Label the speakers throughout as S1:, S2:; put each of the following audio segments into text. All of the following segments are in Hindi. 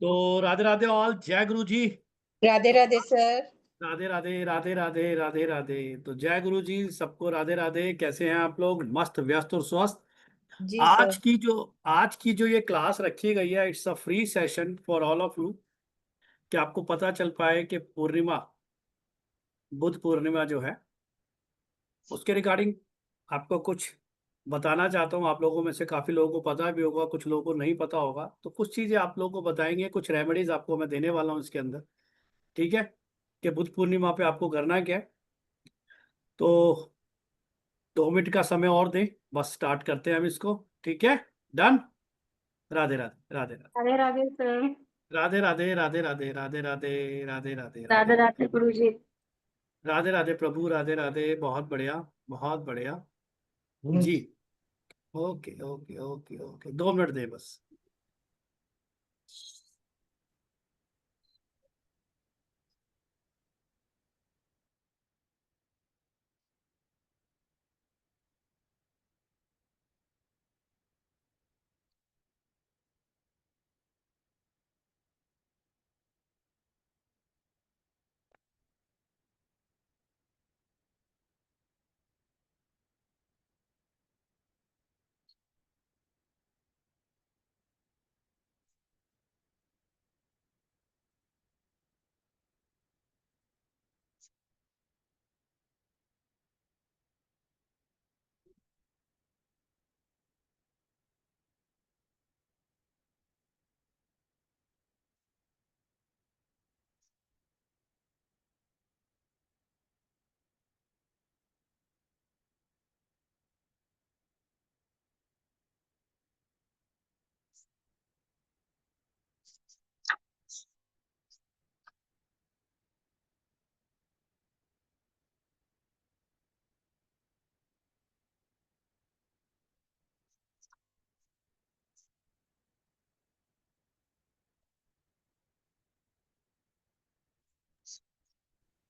S1: तो राधे राधे ऑल, जय गुरु जी।
S2: राधे राधे सर।
S1: राधे राधे राधे राधे राधे राधे। तो जय गुरु जी, सबको राधे राधे। कैसे हैं आप लोग? मस्त, व्यस्त और स्वस्थ।
S2: जी
S1: आज
S2: सर।
S1: की जो आज की जो ये क्लास रखी गई है, it's a free session for all of you, कि आपको पता चल पाए कि पूर्णिमा, बुद्ध पूर्णिमा जो है, उसके रिगार्डिंग आपको कुछ बताना चाहता हूँ। आप लोगों में से काफी लोगों को पता भी होगा, कुछ लोगों को नहीं पता होगा, तो कुछ चीजें आप लोगों को बताएंगे, कुछ रेमेडीज आपको मैं देने वाला हूँ इसके अंदर। ठीक है? कि बुद्ध पूर्णिमा पे आपको करना क्या है। तो 2 मिनट का समय और दें, बस स्टार्ट करते हैं हम इसको। ठीक है? डन। राधे राधे राधे राधे
S2: राधे राधे सर।
S1: राधे राधे राधे राधे राधे राधे राधे राधे राधे
S2: राधे राधे गुरु जी।
S1: राधे राधे प्रभु, राधे राधे। बहुत बढ़िया, बहुत बढ़िया जी। Okay okay okay okay, 2 minute दें बस।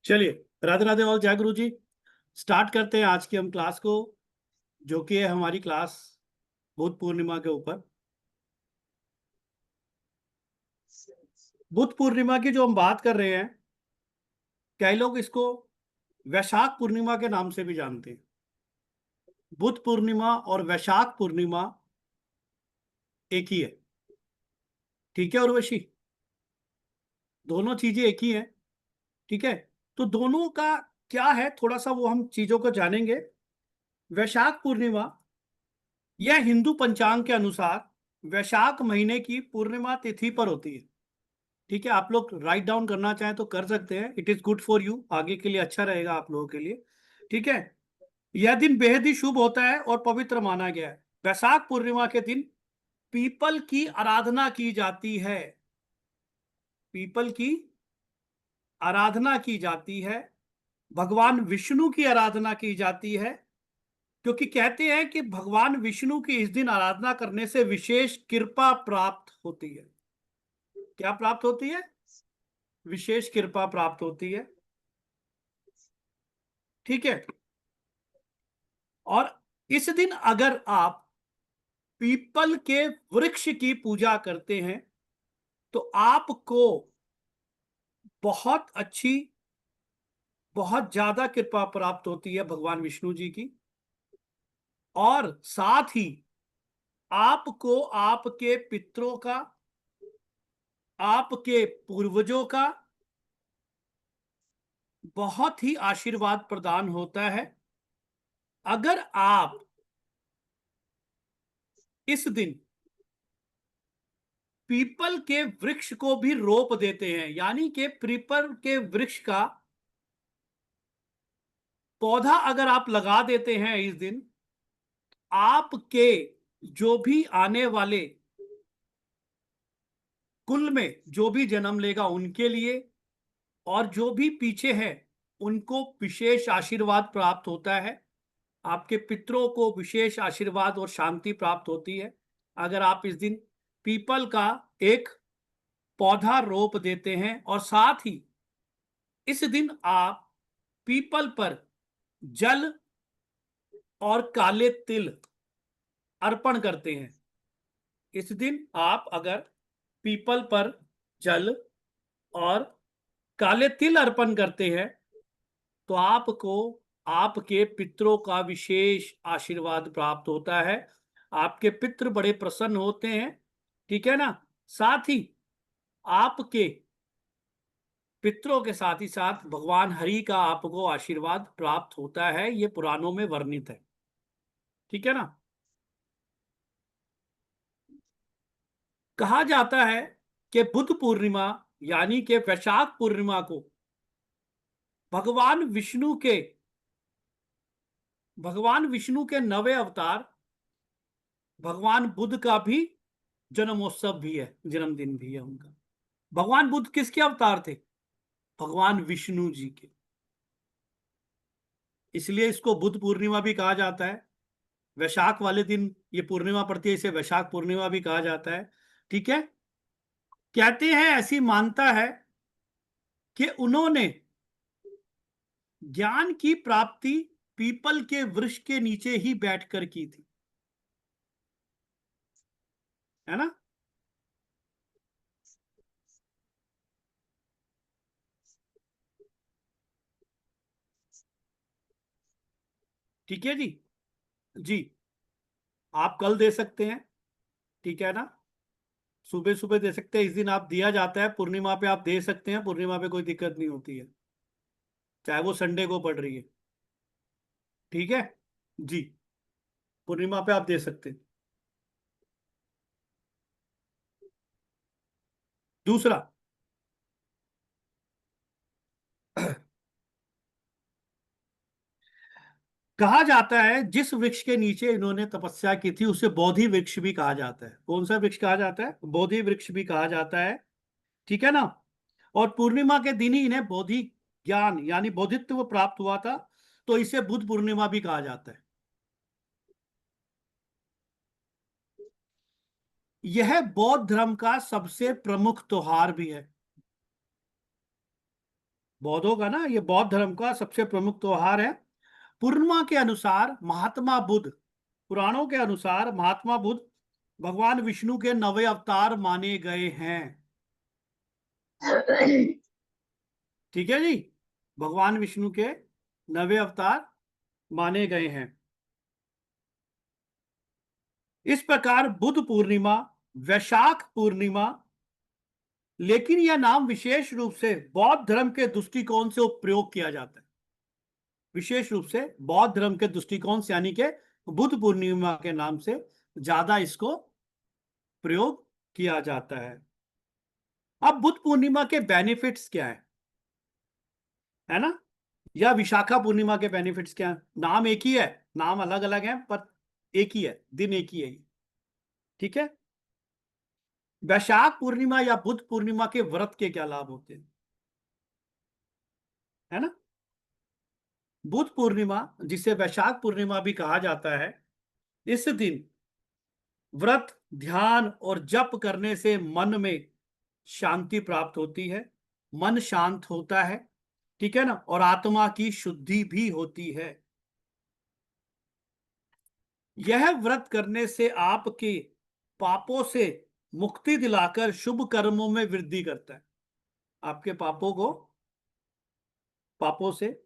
S1: चलिए, राधे राधे और जय गुरु जी। स्टार्ट करते हैं आज की हम क्लास को, जो कि है हमारी क्लास बुद्ध पूर्णिमा के ऊपर। बुद्ध पूर्णिमा की जो हम बात कर रहे हैं, कई लोग इसको वैशाख पूर्णिमा के नाम से भी जानते हैं। बुद्ध पूर्णिमा और वैशाख पूर्णिमा एक ही है। ठीक है उर्वशी? दोनों चीजें एक ही हैं। ठीक है? तो दोनों का क्या है, थोड़ा सा वो हम चीजों को जानेंगे। वैशाख पूर्णिमा यह हिंदू पंचांग के अनुसार वैशाख महीने की पूर्णिमा तिथि पर होती है। ठीक है? आप लोग राइट डाउन करना चाहें तो कर सकते हैं, it is good for you, आगे के लिए अच्छा रहेगा आप लोगों के लिए। ठीक है? यह दिन बेहद ही शुभ होता है और पवित्र माना गया है। वैशाख पूर्णिमा के दिन पीपल की आराधना की जाती है। पीपल की आराधना की जाती है, भगवान विष्णु की आराधना की जाती है, क्योंकि कहते हैं कि भगवान विष्णु की इस दिन आराधना करने से विशेष कृपा प्राप्त होती है। क्या प्राप्त होती है? विशेष कृपा प्राप्त होती है। ठीक है? और इस दिन अगर आप पीपल के वृक्ष की पूजा करते हैं तो आपको बहुत अच्छी, बहुत ज्यादा कृपा प्राप्त होती है भगवान विष्णु जी की। और साथ ही आपको आपके पितरों का, आपके पूर्वजों का बहुत ही आशीर्वाद प्रदान होता है। अगर आप इस दिन पीपल के वृक्ष को भी रोप देते हैं, यानी कि पीपल के वृक्ष का पौधा अगर आप लगा देते हैं इस दिन, आपके जो भी आने वाले कुल में जो भी जन्म लेगा उनके लिए, और जो भी पीछे है उनको विशेष आशीर्वाद प्राप्त होता है। आपके पितरों को विशेष आशीर्वाद और शांति प्राप्त होती है अगर आप इस दिन पीपल का एक पौधा रोप देते हैं। और साथ ही इस दिन आप पीपल पर जल और काले तिल अर्पण करते हैं। इस दिन आप अगर पीपल पर जल और काले तिल अर्पण करते हैं तो आपको आपके पितरों का विशेष आशीर्वाद प्राप्त होता है। आपके पितृ बड़े प्रसन्न होते हैं, ठीक है ना। साथ ही आपके पितरों के साथ ही साथ भगवान हरि का आपको आशीर्वाद प्राप्त होता है, ये पुराणों में वर्णित है, ठीक है ना। कहा जाता है कि बुद्ध पूर्णिमा यानी कि वैशाख पूर्णिमा को भगवान विष्णु के नवे अवतार भगवान बुद्ध का भी जन्मोत्सव भी है, जन्मदिन भी है उनका। भगवान बुद्ध किसके अवतार थे? भगवान विष्णु जी के। इसलिए इसको बुद्ध पूर्णिमा भी कहा जाता है। वैशाख वाले दिन ये पूर्णिमा पड़ती है, इसे वैशाख पूर्णिमा भी कहा जाता है, ठीक है। कहते हैं, ऐसी मानता है कि उन्होंने ज्ञान की प्राप्ति पीपल के वृक्ष के नीचे ही बैठकर की थी, है ना। ठीक है जी। जी, आप कल दे सकते हैं, ठीक है ना। सुबह सुबह दे सकते हैं, इस दिन आप दिया जाता है, पूर्णिमा पे आप दे सकते हैं, पूर्णिमा पे कोई दिक्कत नहीं होती है, चाहे वो संडे को पड़ रही है, ठीक है जी। पूर्णिमा पे आप दे सकते हैं। दूसरा, कहा जाता है जिस वृक्ष के नीचे इन्होंने तपस्या की थी उसे बोधि वृक्ष भी कहा जाता है। कौन सा वृक्ष कहा जाता है? बोधि वृक्ष भी कहा जाता है, ठीक है ना। और पूर्णिमा के दिन ही इन्हें बोधि ज्ञान यानी बोधित्व प्राप्त हुआ था, तो इसे बुद्ध पूर्णिमा भी कहा जाता है। यह बौद्ध धर्म का सबसे प्रमुख त्योहार भी है। बौद्धों का ना, ये बौद्ध धर्म का सबसे प्रमुख त्योहार है। पूर्णिमा के अनुसार महात्मा बुद्ध, पुराणों के अनुसार महात्मा बुद्ध भगवान विष्णु के नवे अवतार माने गए हैं, ठीक है जी। भगवान विष्णु के नवे अवतार माने गए हैं। इस प्रकार बुद्ध पूर्णिमा, वैशाख पूर्णिमा, लेकिन यह नाम विशेष रूप से बौद्ध धर्म के दृष्टिकोण से प्रयोग किया जाता है। विशेष रूप से बौद्ध धर्म के दृष्टिकोण से, यानी कि बुद्ध पूर्णिमा के नाम से ज्यादा इसको प्रयोग किया जाता है। अब बुद्ध पूर्णिमा के बेनिफिट्स क्या है ना, या विशाखा पूर्णिमा के बेनिफिट्स क्या है? नाम एक ही है, नाम अलग अलग है पर एक ही है, दिन एक ही है, ठीक है। वैशाख पूर्णिमा या बुद्ध पूर्णिमा के व्रत के क्या लाभ होते हैं, है ना। बुद्ध पूर्णिमा, जिसे वैशाख पूर्णिमा भी कहा जाता है, इस दिन व्रत, ध्यान और जप करने से मन में शांति प्राप्त होती है, मन शांत होता है, ठीक है ना, और आत्मा की शुद्धि भी होती है। यह व्रत करने से आपके पापों से मुक्ति दिलाकर शुभ कर्मों में वृद्धि करता है। आपके पापों से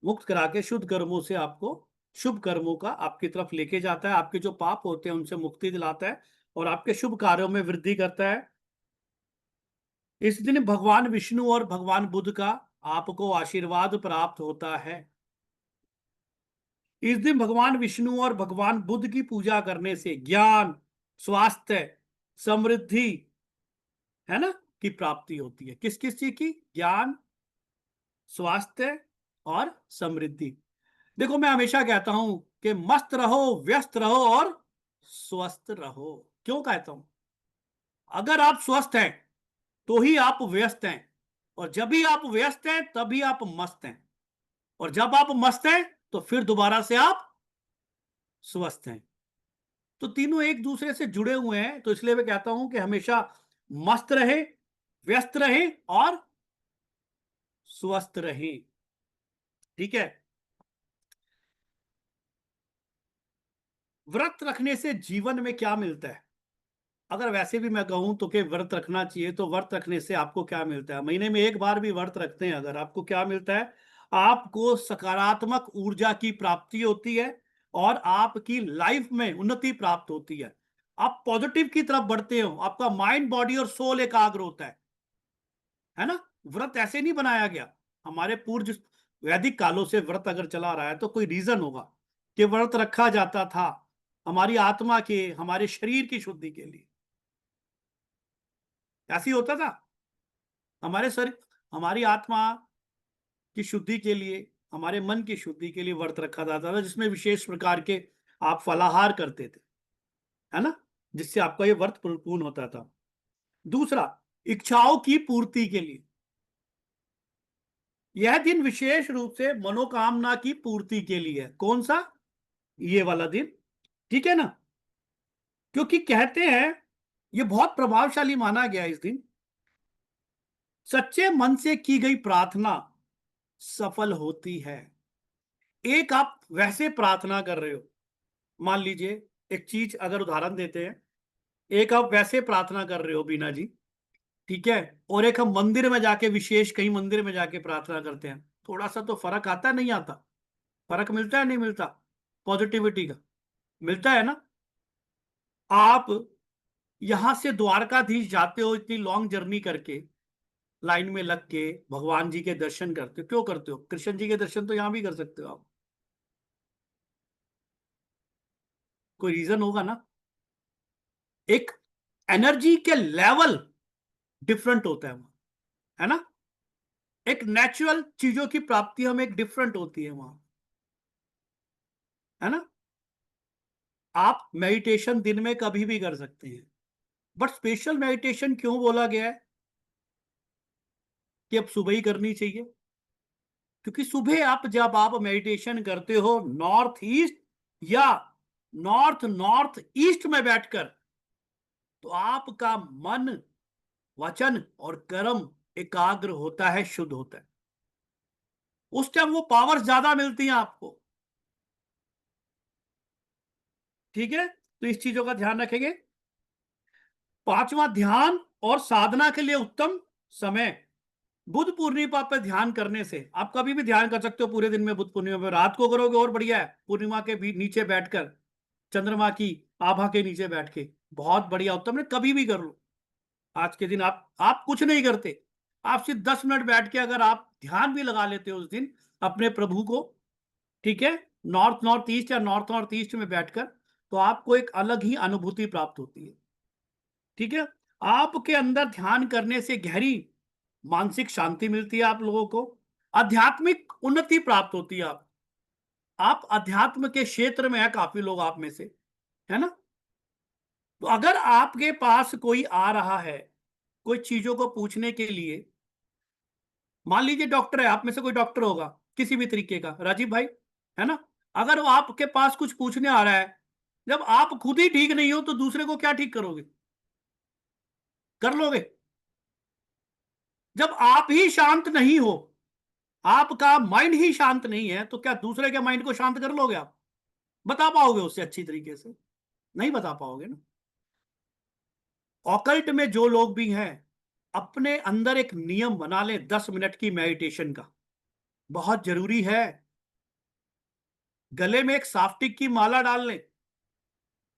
S1: मुक्त करा के शुद्ध कर्मों से आपको शुभ कर्मों का आपकी तरफ लेके जाता है, आपके जो पाप होते हैं उनसे मुक्ति दिलाता है और आपके शुभ कार्यों में वृद्धि करता है। इस दिन भगवान विष्णु और भगवान बुद्ध का आपको आशीर्वाद प्राप्त होता है। इस दिन भगवान विष्णु और भगवान बुद्ध की पूजा करने से ज्ञान, स्वास्थ्य, समृद्धि, है ना, की प्राप्ति होती है। किस किस चीज की? ज्ञान, स्वास्थ्य और समृद्धि। देखो, मैं हमेशा कहता हूं कि मस्त रहो, व्यस्त रहो और स्वस्थ रहो। क्यों कहता हूं? अगर आप स्वस्थ हैं तो ही आप व्यस्त हैं, और जब भी आप व्यस्त हैं तभी आप मस्त हैं, और जब आप मस्त हैं तो फिर दोबारा से आप स्वस्थ हैं। तो तीनों एक दूसरे से जुड़े हुए हैं, तो इसलिए मैं कहता हूं कि हमेशा मस्त रहे, व्यस्त रहे और स्वस्थ रहे, ठीक है। व्रत रखने से जीवन में क्या मिलता है? अगर वैसे भी मैं कहूं तो कि व्रत रखना चाहिए, तो व्रत रखने से आपको क्या मिलता है? महीने में एक बार भी व्रत रखते हैं अगर, आपको क्या मिलता है? आपको सकारात्मक ऊर्जा की प्राप्ति होती है और आपकी लाइफ में उन्नति प्राप्त होती है। आप पॉजिटिव की तरफ बढ़ते हो, आपका माइंड, बॉडी और सोल एकाग्र होता है ना? व्रत ऐसे नहीं बनाया गया। हमारे पूर्व वैदिक कालों से व्रत अगर चला रहा है तो कोई रीजन होगा कि व्रत रखा जाता था हमारी आत्मा के, हमारे शरीर की शुद्धि के लिए। ऐसी होता था हमारे शरीर, हमारी आत्मा की शुद्धि के लिए, हमारे मन की शुद्धि के लिए व्रत रखा जाता था, जिसमें विशेष प्रकार के आप फलाहार करते थे, है ना, जिससे आपका ये व्रत पूर्ण होता था। दूसरा, इच्छाओं की पूर्ति के लिए। यह दिन विशेष रूप से मनोकामना की पूर्ति के लिए है। कौन सा? ये वाला दिन, ठीक है ना? क्योंकि कहते हैं ये बहुत प्रभावशाली माना गया इस दिन। सच्चे मन से की गई प्रार्थना सफल होती है। एक आप वैसे प्रार्थना कर रहे हो, मान लीजिए एक चीज अगर उदाहरण देते हैं, एक आप वैसे प्रार्थना कर रहे हो बीना जी, ठीक है, और एक हम मंदिर में जाके, विशेष कहीं मंदिर में जाके प्रार्थना करते हैं, थोड़ा सा तो फर्क आता है, नहीं आता? फर्क मिलता है नहीं मिलता? पॉजिटिविटी का मिलता है ना? आप यहां से द्वारकाधीश जाते हो इतनी लॉन्ग जर्नी करके, लाइन में लग के भगवान जी के दर्शन करते हो, क्यों करते हो? कृष्ण जी के दर्शन तो यहां भी कर सकते हो आप, कोई रीजन होगा ना? एक एनर्जी के लेवल डिफरेंट होता है वहां, है ना? एक नेचुरल चीजों की प्राप्ति हमें एक डिफरेंट होती है वहां, है ना? आप मेडिटेशन दिन में कभी भी कर सकते हैं, बट स्पेशल मेडिटेशन क्यों बोला गया है कि अब सुबह ही करनी चाहिए? क्योंकि सुबह आप जब आप मेडिटेशन करते हो नॉर्थ ईस्ट या नॉर्थ नॉर्थ ईस्ट में बैठकर, तो आपका मन, वचन और कर्म एकाग्र होता है, शुद्ध होता है। उस टाइम वो पावर ज्यादा मिलती है आपको, ठीक है? तो इस चीजों का ध्यान रखेंगे। पांचवा, ध्यान और साधना के लिए उत्तम समय। बुद्ध पूर्णिमा पर ध्यान करने से आप कभी भी ध्यान कर सकते हो पूरे दिन में। बुद्ध पूर्णिमा पर रात को करोगे और बढ़िया है, पूर्णिमा के भी नीचे बैठकर, चंद्रमा की आभा के नीचे बैठ के, बहुत बढ़िया उत्तम है, कभी भी कर लो। आज के दिन आप कुछ नहीं करते, आप सिर्फ 10 मिनट बैठ के अगर आप ध्यान भी लगा लेते हो उस दिन अपने प्रभु को, ठीक है, नॉर्थ नॉर्थ ईस्ट या नॉर्थ नॉर्थ ईस्ट में बैठकर, तो आपको एक अलग ही अनुभूति प्राप्त होती है, ठीक है? आपके अंदर ध्यान करने से गहरी मानसिक शांति मिलती है आप लोगों को, आध्यात्मिक उन्नति प्राप्त होती है। आप अध्यात्म के क्षेत्र में है काफी लोग आप में से, है ना? तो अगर आपके पास कोई आ रहा है कोई चीजों को पूछने के लिए, मान लीजिए डॉक्टर है, आप में से कोई डॉक्टर होगा किसी भी तरीके का, राजीव भाई, है ना? अगर वो आपके पास कुछ पूछने आ रहा है, जब आप खुद ही ठीक नहीं हो तो दूसरे को क्या ठीक करोगे? कर लोगे? जब आप ही शांत नहीं हो, आपका माइंड ही शांत नहीं है, तो क्या दूसरे के माइंड को शांत कर लोगे आप? बता पाओगे उससे अच्छी तरीके से? नहीं बता पाओगे ना। ऑकल्ट में जो लोग भी हैं, अपने अंदर एक नियम बना ले 10 मिनट की मेडिटेशन का, बहुत जरूरी है। गले में एक साफ्टिक की माला डाल ले,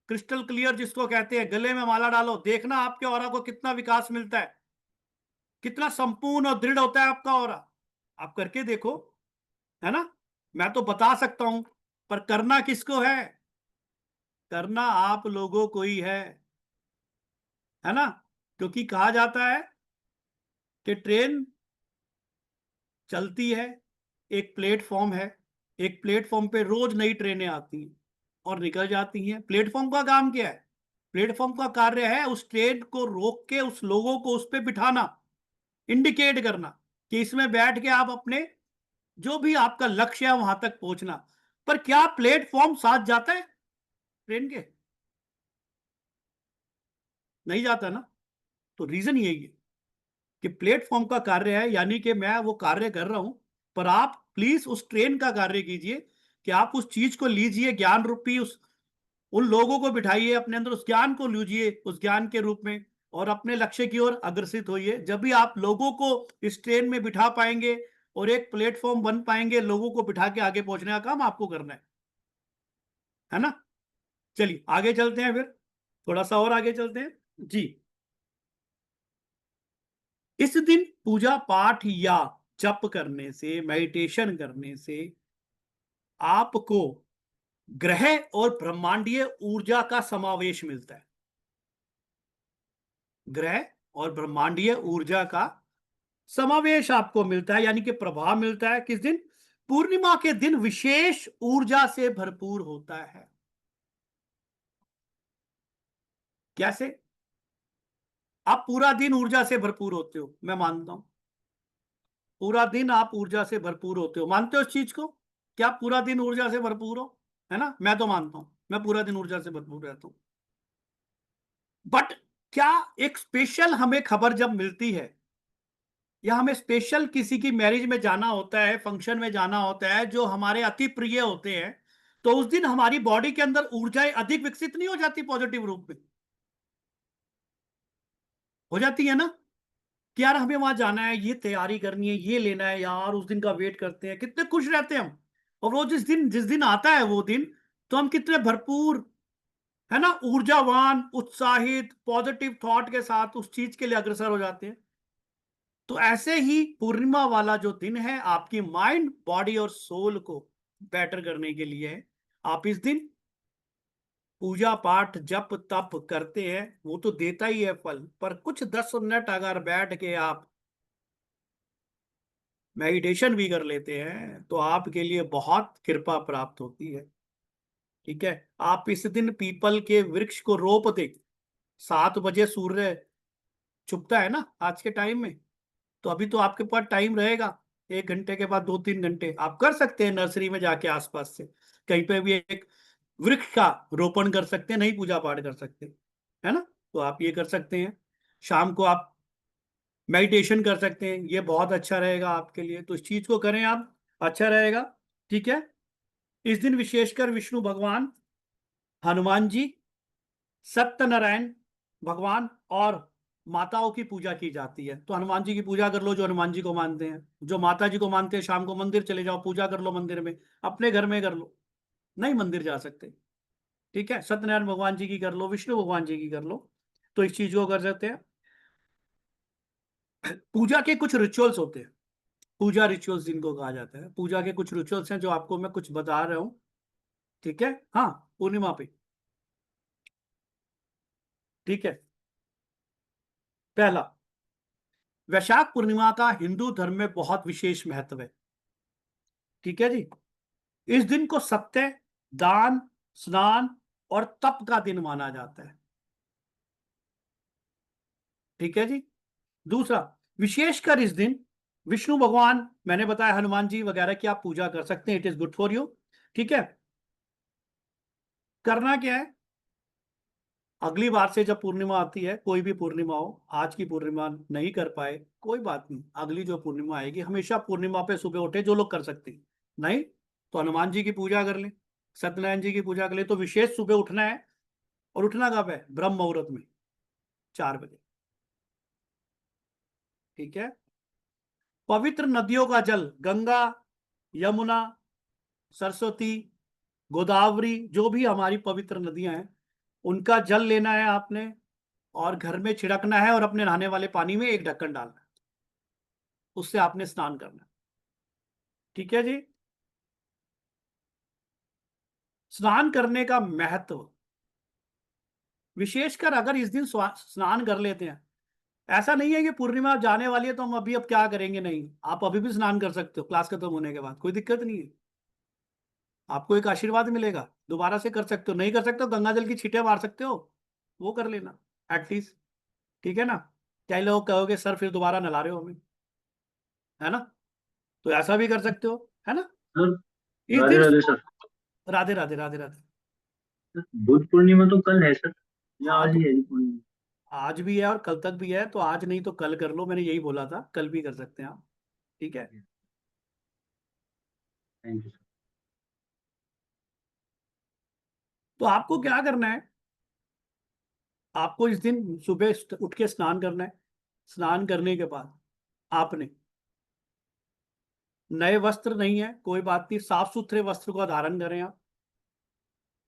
S1: क्रिस्टल क्लियर जिसको कहते हैं, गले में माला डालो, देखना आपके ऑरा को कितना विकास मिलता है, कितना संपूर्ण और दृढ़ होता है आपका ऑरा। आप करके देखो, है ना? मैं तो बता सकता हूं, पर करना किसको है? करना आप लोगों को ही है ना? क्योंकि कहा जाता है कि ट्रेन चलती है, एक प्लेटफॉर्म है, एक प्लेटफॉर्म पे रोज नई ट्रेनें आती हैं और निकल जाती हैं। प्लेटफॉर्म का काम क्या है? प्लेटफॉर्म का कार्य है उस ट्रेन को रोक के उस लोगों को उस पर बिठाना, इंडिकेट करना कि इसमें बैठ के आप अपने जो भी आपका लक्ष्य है वहां तक पहुंचना। पर क्या प्लेटफॉर्म साथ जाता है ट्रेन के? नहीं जाता ना। तो रीजन यही है कि प्लेटफॉर्म का कार्य है, यानी कि मैं वो कार्य कर रहा हूं, पर आप प्लीज उस ट्रेन का कार्य कीजिए कि आप उस चीज को लीजिए, ज्ञान रूपी उस उन लोगों को बिठाइए अपने अंदर, उस ज्ञान को लीजिए उस ज्ञान के रूप में, और अपने लक्ष्य की ओर अग्रसित होइए। जब भी आप लोगों को इस ट्रेन में बिठा पाएंगे और एक प्लेटफॉर्म बन पाएंगे, लोगों को बिठा के आगे पहुंचने का काम आपको करना है ना। चलिए आगे चलते हैं, फिर थोड़ा सा और आगे चलते हैं जी। इस दिन पूजा पाठ या जप करने से, मेडिटेशन करने से आपको ग्रह और ब्रह्मांडीय ऊर्जा का समावेश मिलता है। ग्रह और ब्रह्मांडीय ऊर्जा का समावेश आपको मिलता है, यानी कि प्रभाव मिलता है। किस दिन? पूर्णिमा के दिन विशेष ऊर्जा से भरपूर होता है। कैसे? आप पूरा दिन ऊर्जा से भरपूर होते हो, मैं मानता हूं पूरा दिन आप ऊर्जा से भरपूर होते हो। मानते हो इस चीज को? क्या आप पूरा दिन ऊर्जा से भरपूर हो? है ना, मैं तो मानता हूं मैं पूरा दिन ऊर्जा से भरपूर रहता हूं। बट क्या एक स्पेशल हमें खबर जब मिलती है, या हमें स्पेशल किसी की मैरिज में जाना होता है, फंक्शन में जाना होता है, जो हमारे अति प्रिय होते हैं, तो उस दिन हमारी बॉडी के अंदर ऊर्जाएं अधिक विकसित नहीं हो जाती पॉजिटिव रूप में? हो जाती है ना, कि यार हमें वहां जाना है, ये तैयारी करनी है, ये लेना है यार, उस दिन का वेट करते हैं, कितने खुश रहते हैं हम। और वो जिस दिन आता है वो दिन, तो हम कितने भरपूर, है ना, ऊर्जावान, उत्साहित, पॉजिटिव थॉट के साथ उस चीज के लिए अग्रसर हो जाते हैं। तो ऐसे ही पूर्णिमा वाला जो दिन है, आपकी माइंड, बॉडी और सोल को बेटर करने के लिए है। आप इस दिन पूजा पाठ जप तप करते हैं, वो तो देता ही है फल, पर कुछ 10 मिनट अगर बैठ के आप मेडिटेशन भी कर लेते हैं, तो आपके लिए बहुत कृपा प्राप्त होती है। ठीक है, आप इस दिन पीपल के वृक्ष को रोप दे। 7 बजे सूर्य छुपता है ना आज के टाइम में, तो अभी तो आपके पास टाइम रहेगा। 1 घंटे के बाद 2-3 घंटे आप कर सकते हैं, नर्सरी में जाके आसपास से कहीं पे भी एक वृक्ष का रोपण कर सकते हैं, नहीं पूजा पाठ कर सकते, है ना, तो आप ये कर सकते हैं। शाम को आप मेडिटेशन कर सकते हैं, ये बहुत अच्छा रहेगा आपके लिए, तो इस चीज को करें आप, अच्छा रहेगा। ठीक है, इस दिन विशेषकर विष्णु भगवान, हनुमान जी, सत्यनारायण भगवान और माताओं की पूजा की जाती है। तो हनुमान जी की पूजा कर लो जो हनुमान जी को मानते हैं, जो माता जी को मानते हैं शाम को मंदिर चले जाओ, पूजा कर लो मंदिर में, अपने घर में कर लो, नहीं मंदिर जा सकते। ठीक है, सत्यनारायण भगवान जी की कर लो, विष्णु भगवान जी की कर लो, तो इस चीज को कर सकते हैं। पूजा के कुछ रिचुअल्स होते हैं, पूजा रिचुअल्स जिनको कहा जाता है, पूजा के कुछ रिचुअल्स हैं जो आपको मैं कुछ बता रहा हूं। ठीक है, हाँ, पूर्णिमा पे। ठीक है, पहला, वैशाख पूर्णिमा का हिंदू धर्म में बहुत विशेष महत्व है। ठीक है जी, इस दिन को सत्य, दान, स्नान और तप का दिन माना जाता है। ठीक है जी, दूसरा, विशेषकर इस दिन विष्णु भगवान, मैंने बताया हनुमान जी वगैरह की आप पूजा कर सकते हैं, it is good for you. ठीक है, करना क्या है, अगली बार से जब पूर्णिमा आती है, कोई भी पूर्णिमा हो, आज की पूर्णिमा नहीं कर पाए कोई बात नहीं, अगली जो पूर्णिमा आएगी, हमेशा पूर्णिमा पे सुबह उठे जो लोग कर सकते हैं, नहीं तो हनुमान जी की पूजा कर ले, सत्यनारायण जी की पूजा कर ले, तो विशेष सुबह उठना है। और उठना कब है? ब्रह्म मुहूर्त में, 4 बजे। ठीक है, पवित्र नदियों का जल, गंगा, यमुना, सरस्वती, गोदावरी, जो भी हमारी पवित्र नदियां हैं, उनका जल लेना है आपने, और घर में छिड़कना है, और अपने नहाने वाले पानी में एक ढक्कन डालना है, उससे आपने स्नान करना है। ठीक है जी, स्नान करने का महत्व, विशेषकर अगर इस दिन स्नान कर लेते हैं, ऐसा नहीं है कि पूर्णिमा जाने वाली है तो हम अभी अब क्या करेंगे, नहीं, आप अभी भी स्नान कर सकते हो क्लास खत्म होने के बाद, कोई दिक्कत नहीं है, आपको एक आशीर्वाद मिलेगा, दोबारा से कर सकते हो, नहीं कर सकते हो गंगा जल की छींटे मार सकते हो, वो कर लेना एटलीस्ट। ठीक है ना, कई लोग कहोगे सर फिर दोबारा नला रहे हो हमें, है ना, तो ऐसा भी कर सकते हो, है ना।
S3: सर,
S1: इस
S3: राधे
S1: दिन,
S3: राधे सर।
S1: राधे राधे राधे राधे।
S3: बुद्ध पूर्णिमा तो कल है सर, या
S1: हाँ
S3: आज ही
S1: तो
S3: है जी पूर्णिमा?
S1: आज भी है और कल तक भी है, तो आज नहीं तो कल कर लो, मैंने यही बोला था, कल भी कर सकते हैं आप। ठीक है,
S3: थैंक यू सर।
S1: तो आपको क्या करना है, आपको इस दिन सुबह उठ के स्नान करना है। स्नान करने के बाद आपने, नए वस्त्र नहीं है कोई बात नहीं, साफ सुथरे वस्त्र को धारण करें आप,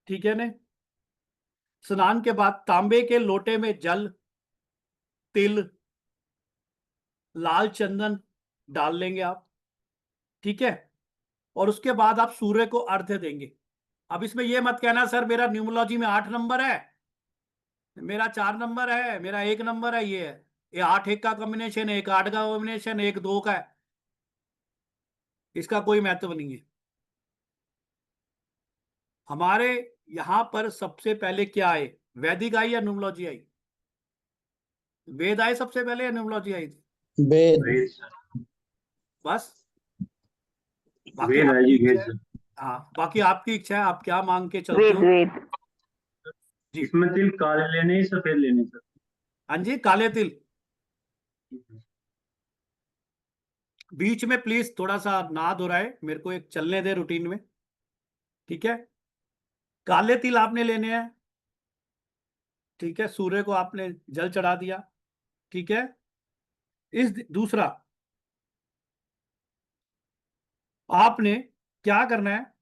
S1: ठीक है ना। स्नान के बाद तांबे के लोटे में जल, तिल, लाल चंदन डाल लेंगे आप, ठीक है। और उसके बाद आप सूर्य को अर्घ्य देंगे। अब इसमें यह मत कहना सर मेरा न्यूमरोलॉजी में 8 नंबर है, मेरा 4 नंबर है, मेरा 1 नंबर है, ये है, ये 8 1 का कॉम्बिनेशन है, 1 8 का कॉम्बिनेशन, 1 2 का है, इसका कोई महत्व नहीं है। हमारे यहां पर सबसे पहले क्या आए, वैदिक आई या न्यूमरोलॉजी आई? वेद आए सबसे पहले या न्यूमरोलॉजी आई थी?
S2: वेद।
S3: वेद सर।
S1: बस, बाकी
S3: वेद है
S1: आपकी
S3: जी,
S1: इच्छा
S3: वेद
S1: है।
S3: सर।
S1: हाँ, बाकी आपकी इच्छा है, आप क्या मांग के चलते हो।
S2: वेद।
S1: जी,
S3: इसमें तिल काले लेने ही सफेद लेने सर?
S1: हाँ जी, काले तिल। बीच में प्लीज थोड़ा सा ना दोहराए, मेरे को एक चलने दे रूटीन में, ठीक है। काले तिल आपने लेने हैं, ठीक है। सूर्य को आपने जल चढ़ा दिया, ठीक है। दूसरा आपने क्या करना है,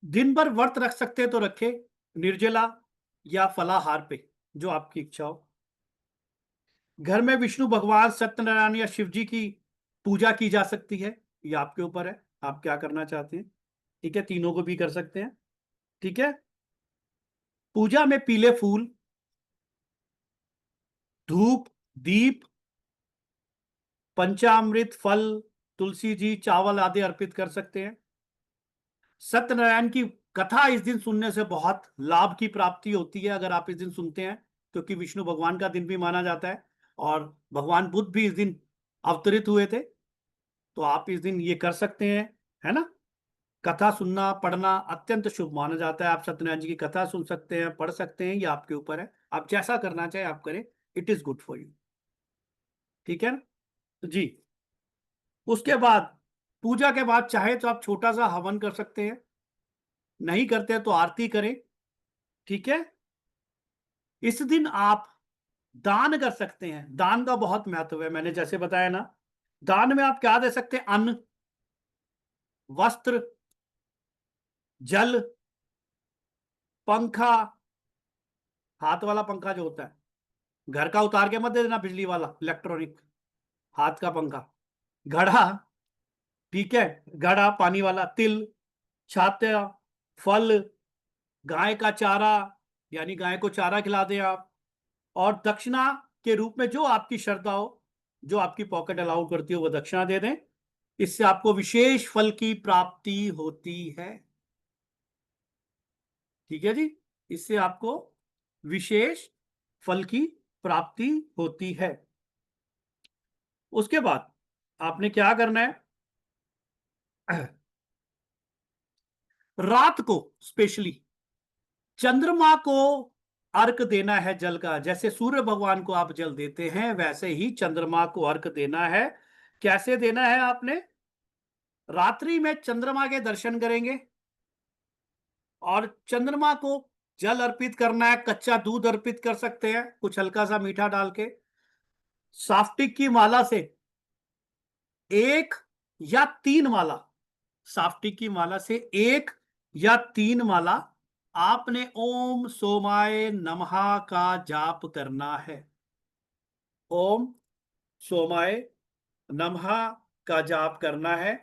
S1: दिन भर व्रत रख सकते तो रखे, निर्जला या फलाहार पे, जो आपकी इच्छा हो। घर में विष्णु भगवान, सत्यनारायण या शिव जी की पूजा की जा सकती है, ये आपके ऊपर है, आप क्या करना चाहते हैं, ठीक है। तीनों को भी कर सकते हैं, ठीक है। पूजा में पीले फूल, धूप, दीप, पंचामृत, फल, तुलसी जी, चावल आदि अर्पित कर सकते हैं। सत्यनारायण की कथा इस दिन सुनने से बहुत लाभ की प्राप्ति होती है, अगर आप इस दिन सुनते हैं, क्योंकि विष्णु भगवान का दिन भी माना जाता है और भगवान बुद्ध भी इस दिन अवतरित हुए थे, तो आप इस दिन ये कर सकते हैं, है ना। कथा सुनना पढ़ना अत्यंत शुभ माना जाता है। आप सत्यनारायण जी की कथा सुन सकते हैं, पढ़ सकते हैं, ये आपके ऊपर है, आप जैसा करना चाहे आप करें, it is good for you, ठीक है ना जी। उसके बाद पूजा के बाद चाहे तो आप छोटा सा हवन कर सकते हैं, नहीं करते तो आरती करें, ठीक है। इस दिन आप दान कर सकते हैं, दान का बहुत महत्व है, मैंने जैसे बताया ना। दान में आप क्या दे सकते हैं, अन्न, वस्त्र, जल, पंखा, हाथ वाला पंखा जो होता है, घर का उतार के मत दे देना, बिजली वाला इलेक्ट्रॉनिक, हाथ का पंखा, घड़ा, ठीक है, घड़ा पानी वाला, तिल, छात्या, फल, गाय का चारा, यानी गाय को चारा खिला दें आप, और दक्षिणा के रूप में जो आपकी श्रद्धा हो, जो आपकी पॉकेट अलाउ करती हो, वो दक्षिणा दे दें। इससे आपको विशेष फल की प्राप्ति होती है, ठीक है जी। इससे आपको विशेष फल की प्राप्ति होती है। उसके बाद आपने क्या करना है, रात को स्पेशली चंद्रमा को अर्घ देना है जल का। जैसे सूर्य भगवान को आप जल देते हैं, वैसे ही चंद्रमा को अर्घ देना है। कैसे देना है, आपने रात्रि में चंद्रमा के दर्शन करेंगे और चंद्रमा को जल अर्पित करना है, कच्चा दूध अर्पित कर सकते हैं, कुछ हल्का सा मीठा डाल के। साफ्टिक की माला से 1 या 3 माला, साफ्टिक की माला से 1 या 3 माला आपने ओम सोमाय नमः का जाप करना है। ओम सोमाय नमः का जाप करना है,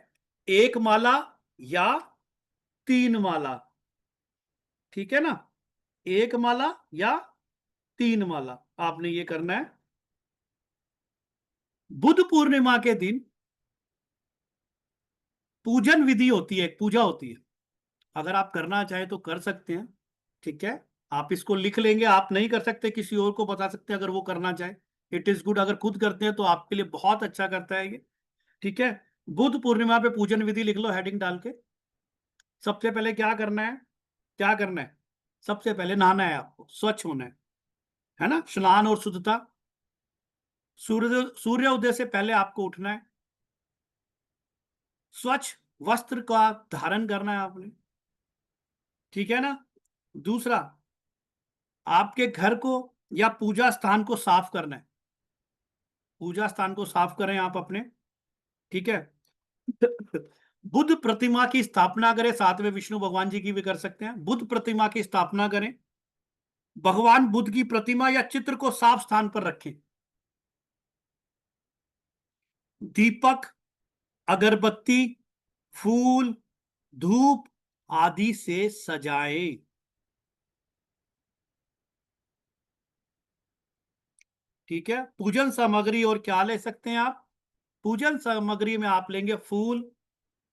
S1: 1 माला या 3 माला, ठीक है ना। 1 माला या 3 माला आपने ये करना है। बुद्ध पूर्णिमा के दिन पूजन विधि होती है, एक पूजा होती है, अगर आप करना चाहे तो कर सकते हैं, ठीक है। आप इसको लिख लेंगे, आप नहीं कर सकते, किसी और को बता सकते हैं अगर वो करना चाहे, इट इज गुड। अगर खुद करते हैं तो आपके लिए बहुत अच्छा करता है ये, ठीक है। बुद्ध पूर्णिमा पे पूजन विधि लिख लो हेडिंग डाल के। सबसे पहले क्या करना है, क्या करना है, सबसे पहले नहाना है, आपको स्वच्छ होना है ना, स्नान और शुद्धता। सूर्य उदय से पहले आपको उठना है, स्वच्छ वस्त्र का धारण करना है आपने, ठीक है ना। दूसरा, आपके घर को या पूजा स्थान को साफ करना है। पूजा स्थान को साफ करें आप अपने, ठीक है। बुद्ध प्रतिमा की स्थापना करें, साथ में विष्णु भगवान जी की भी कर सकते हैं। बुद्ध प्रतिमा की स्थापना करें। भगवान बुद्ध की प्रतिमा या चित्र को साफ स्थान पर रखें। दीपक, अगरबत्ती, फूल, धूप आदि से सजाएं। ठीक है। पूजन सामग्री और क्या ले सकते हैं आप? पूजन सामग्री में आप लेंगे फूल,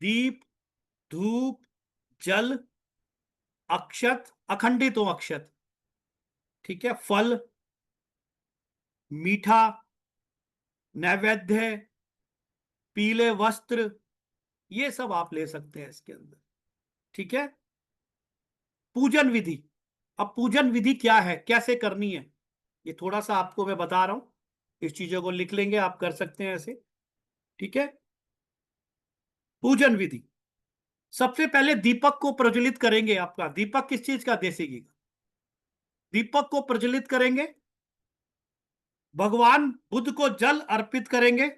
S1: दीप, धूप, जल, अक्षत, अखंडित हो अक्षत, ठीक है, फल, मीठा, नैवेद्य, पीले वस्त्र, ये सब आप ले सकते हैं इसके अंदर। ठीक है। पूजन विधि, अब पूजन विधि क्या है, कैसे करनी है, ये थोड़ा सा आपको मैं बता रहा हूं। इस चीजों को लिख लेंगे, आप कर सकते हैं ऐसे। ठीक है। पूजन विधि, सबसे पहले दीपक को प्रज्वलित करेंगे। आपका दीपक किस चीज का? देसी घी का। दीपक को प्रज्वलित करेंगे। भगवान बुद्ध को जल अर्पित करेंगे।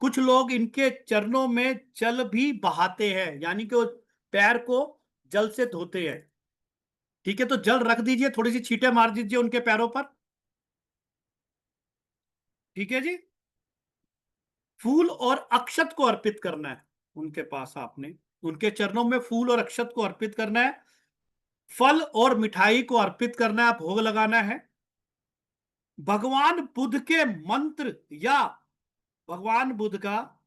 S1: कुछ लोग इनके चरणों में जल भी बहाते हैं, यानी कि वो पैर को जल से धोते हैं। ठीक है, तो जल रख दीजिए, थोड़ी सी छींटे मार दीजिए उनके पैरों पर। ठीक है जी। फूल और अक्षत को अर्पित करना है उनके पास, आपने उनके चरणों में फूल और अक्षत को अर्पित करना है। फल और मिठाई को अर्पित करना है, भोग लगाना है। भगवान बुद्ध के मंत्र या भगवान बुद्ध का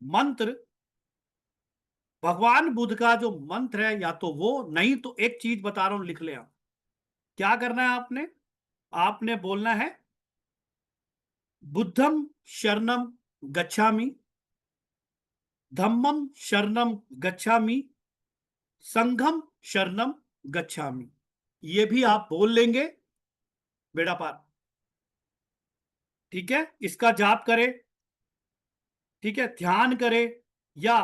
S1: मंत्र, भगवान बुद्ध का जो मंत्र है, या तो वो नहीं तो एक चीज बता रहा हूं, लिख ले आप। क्या करना है आपने? आपने बोलना है बुद्धम शरणम गच्छामि, धम्मम शरणम गच्छामि, संघम शरणम गच्छामि। ये भी आप बोल लेंगे, बेड़ा पार। ठीक है, इसका जाप करें। ठीक है, ध्यान करें या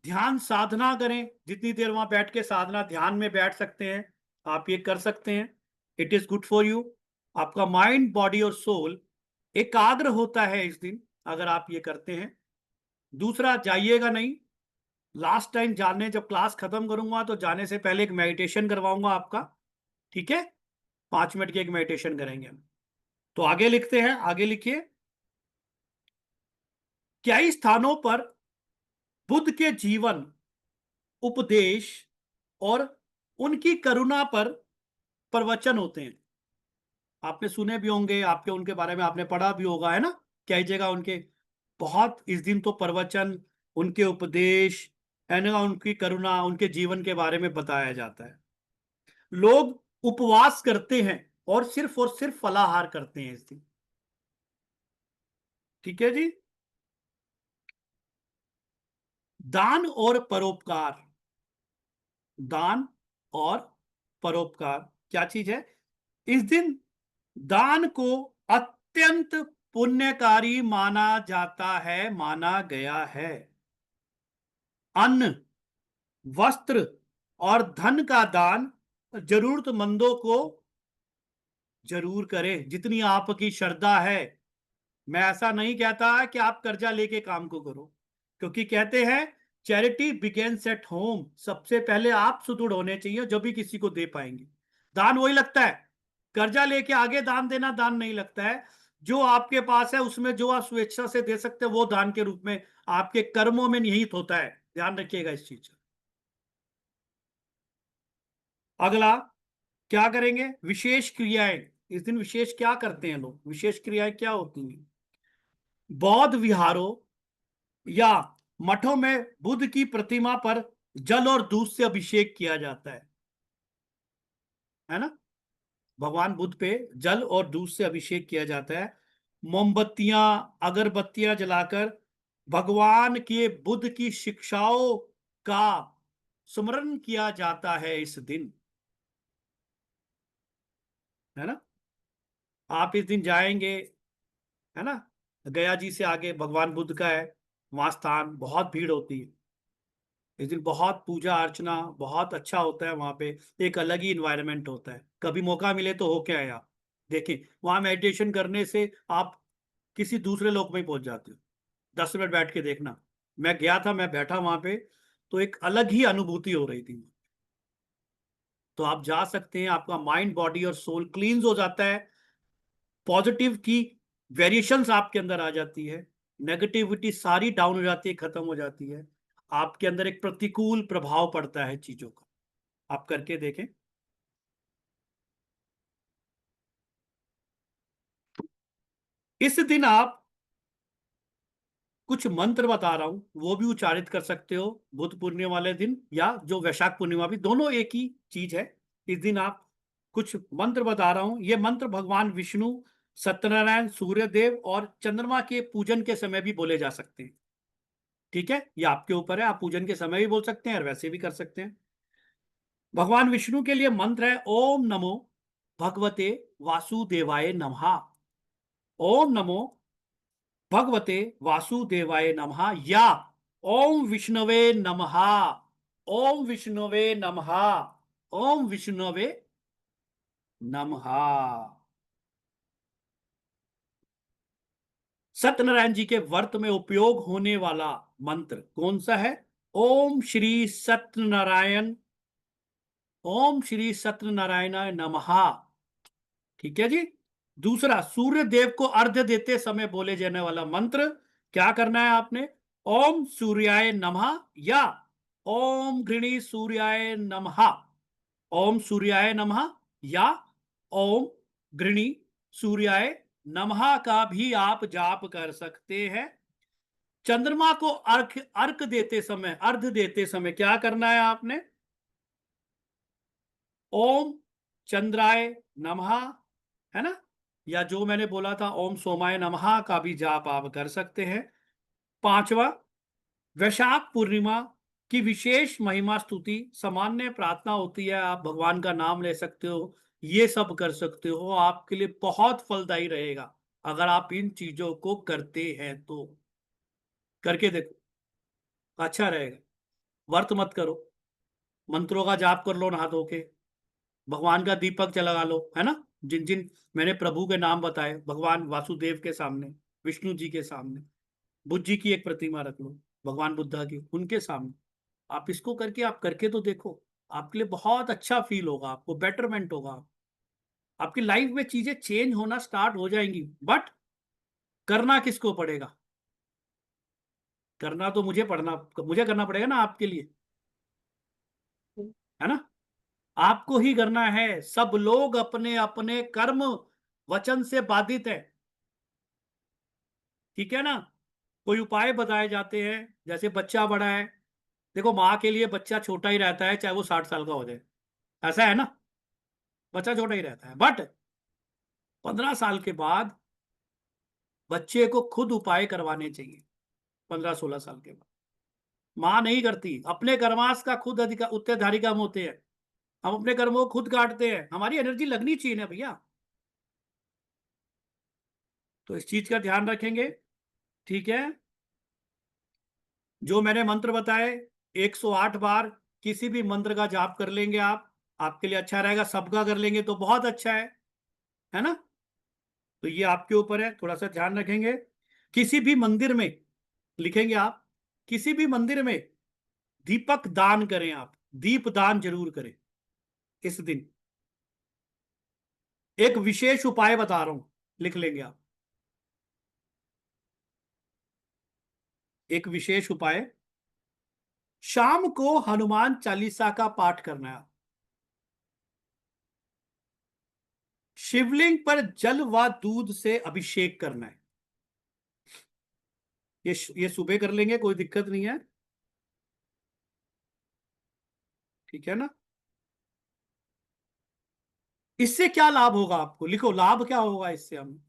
S1: ध्यान साधना करें। जितनी देर वहां बैठ के साधना ध्यान में बैठ सकते हैं, आप ये कर सकते हैं। It is good for you. आपका माइंड, बॉडी और सोल एकाग्र होता है इस दिन, अगर आप ये करते हैं। दूसरा, जाइएगा नहीं। लास्ट टाइम जाने, जब क्लास खत्म करूंगा तो जाने से पहले एक मेडिटेशन करवाऊंगा आपका। ठीक है, 5 मिनट की एक मेडिटेशन करेंगे हम। तो आगे लिखते हैं, आगे लिखिए। कई स्थानों पर बुद्ध के जीवन, उपदेश और उनकी करुणा पर प्रवचन होते हैं। आपने सुने भी होंगे, आपके उनके बारे में आपने पढ़ा भी होगा, है ना। कई जगह उनके बहुत इस दिन तो प्रवचन, उनके उपदेश, है ना, उनकी करुणा, उनके जीवन के बारे में बताया जाता है। लोग उपवास करते हैं और सिर्फ फलाहार करते हैं इस दिन। ठीक है जी। दान और परोपकार, दान और परोपकार क्या चीज है? इस दिन दान को अत्यंत पुण्यकारी माना जाता है, माना गया है। अन्न, वस्त्र और धन का दान जरूरतमंदों को जरूर करें, जितनी आपकी श्रद्धा है। मैं ऐसा नहीं कहता कि आप कर्जा लेके काम को करो, क्योंकि कहते हैं चैरिटी बिगेन्स एट होम। सबसे पहले आप सुदृढ़ होने चाहिए, जो भी किसी को दे पाएंगे। दान वही लगता है, कर्जा लेके आगे दान देना दान नहीं लगता है। जो आपके पास है उसमें जो आप स्वेच्छा से दे सकते हैं, वो दान के रूप में आपके कर्मों में निहित होता है। ध्यान रखिएगा इस चीज का। अगला, क्या करेंगे? विशेष क्रियाएं। इस दिन विशेष क्या करते हैं लोग? विशेष क्रियाएं क्या होती हैं? बौद्ध विहारों या मठों में बुद्ध की प्रतिमा पर जल और दूध से अभिषेक किया जाता है ना। भगवान बुद्ध पे जल और दूध से अभिषेक किया जाता है। मोमबत्तियां, अगरबत्तियां जलाकर भगवान के बुद्ध की शिक्षाओं का स्मरण किया जाता है इस दिन, है ना। आप इस दिन जाएंगे, है ना, गया जी से आगे भगवान बुद्ध का है वहां स्थान, बहुत भीड़ होती है। इस दिन बहुत पूजा अर्चना बहुत अच्छा होता है वहां पे, एक अलग ही इन्वायरमेंट होता है। कभी मौका मिले तो होके आए आप, देखें वहां मेडिटेशन करने से आप किसी दूसरे लोक में ही पहुंच जाते हो। 10 मिनट बैठ के देखना, मैं गया था, मैं बैठा वहां पे, तो एक अलग ही अनुभूति हो रही थी। तो आप जा सकते हैं, आपका माइंड बॉडी और सोल क्लींस हो जाता है, पॉजिटिव की वेरिएशंस आपके अंदर आ जाती है, नेगेटिविटी सारी डाउन हो जाती है, खत्म हो जाती है, आपके अंदर एक प्रतिकूल प्रभाव पड़ता है चीजों का। आप करके देखें। इस दिन आप कुछ मंत्र बता रहा हूं, वो भी उच्चारित कर सकते हो बुद्ध पूर्णिमा वाले दिन, या जो वैशाख पूर्णिमा, भी दोनों एक ही चीज है। इस दिन आप कुछ मंत्र बता रहा हूं, ये मंत्र भगवान विष्णु, सत्यनारायण, सूर्यदेव और चंद्रमा के पूजन के समय भी बोले जा सकते हैं। ठीक है, ये आपके ऊपर है, आप पूजन के समय भी बोल सकते हैं और वैसे भी कर सकते हैं। भगवान विष्णु के लिए मंत्र है ओम नमो भगवते वासुदेवाय नमः। ओम नमो भगवते वासुदेवाय नमः, या ओम विष्णवे नमः। ओम विष्णवे नमः। ओम विष्णवे नमः। सत्यनारायण जी के व्रत में उपयोग होने वाला मंत्र कौन सा है? ओम श्री सत्यनारायण, ओम श्री सत्यनारायणाय नमः। ठीक है जी। दूसरा, सूर्य देव को अर्घ्य देते समय बोले जाने वाला मंत्र क्या करना है आपने? ओम सूर्याय नमः, या ओम गृणी सूर्याय नमः। ओम सूर्याय नमः या ओम गृणी सूर्याय नमः का भी आप जाप कर सकते हैं। चंद्रमा को अर्घ देते समय क्या करना है आपने? ओम चंद्राय नमः, है ना, या जो मैंने बोला था ओम सोमाय नमः का भी जाप आप कर सकते हैं। पांचवा, वैशाख पूर्णिमा की विशेष महिमा स्तुति, सामान्य प्रार्थना होती है, आप भगवान का नाम ले सकते हो, ये सब कर सकते हो, आपके लिए बहुत फलदायी रहेगा अगर आप इन चीजों को करते हैं तो। करके देखो, अच्छा रहेगा। व्रत मत करो, मंत्रों का जाप कर लो नहा धो के, भगवान का दीपक जला लो, है ना, जिन जिन मैंने प्रभु के नाम बताए, भगवान वासुदेव के सामने, विष्णु जी के सामने, बुद्ध जी की एक प्रतिमा रख लो, भगवान बुद्धा की, उनके सामने आप इसको करके, आप करके तो देखो, आपके लिए बहुत अच्छा फील होगा, आपको बेटरमेंट होगा, आपकी लाइफ में चीजें चेंज होना स्टार्ट हो जाएंगी। बट करना किसको पड़ेगा? करना तो मुझे करना पड़ेगा ना आपके लिए, है ना, आपको ही करना है। सब लोग अपने अपने कर्म वचन से बाधित है, ठीक है ना। कोई उपाय बताए जाते हैं, जैसे बच्चा बड़ा है, देखो माँ के लिए बच्चा छोटा ही रहता है चाहे वो 60 साल का हो जाए, ऐसा है ना, बच्चा छोटा ही रहता है। बट 15 साल के बाद बच्चे को खुद उपाय करवाने चाहिए। 15-16 साल के बाद माँ नहीं करती, अपने कर्माश का खुद अधिकार उत्तरधारी काम होते हैं, हम अपने कर्मों को खुद काटते हैं, हमारी एनर्जी लगनी चाहिए ना भैया। तो इस चीज का ध्यान रखेंगे, ठीक है। जो मैंने मंत्र बताए 108 बार किसी भी मंत्र का जाप कर लेंगे आप, आपके लिए अच्छा रहेगा। सबका कर लेंगे तो बहुत अच्छा है ना। तो ये आपके ऊपर है, थोड़ा सा ध्यान रखेंगे। किसी भी मंदिर में लिखेंगे आप, किसी भी मंदिर में दीपक दान करें, आप दीप दान जरूर करें इस दिन। एक विशेष उपाय बता रहा हूं, लिख लेंगे आप। एक विशेष उपाय, शाम को हनुमान चालीसा का पाठ करना है, शिवलिंग पर जल व दूध से अभिषेक करना है। ये सुबह कर लेंगे, कोई दिक्कत नहीं है, ठीक है ना। इससे क्या लाभ होगा आपको, लिखो लाभ क्या होगा इससे हम,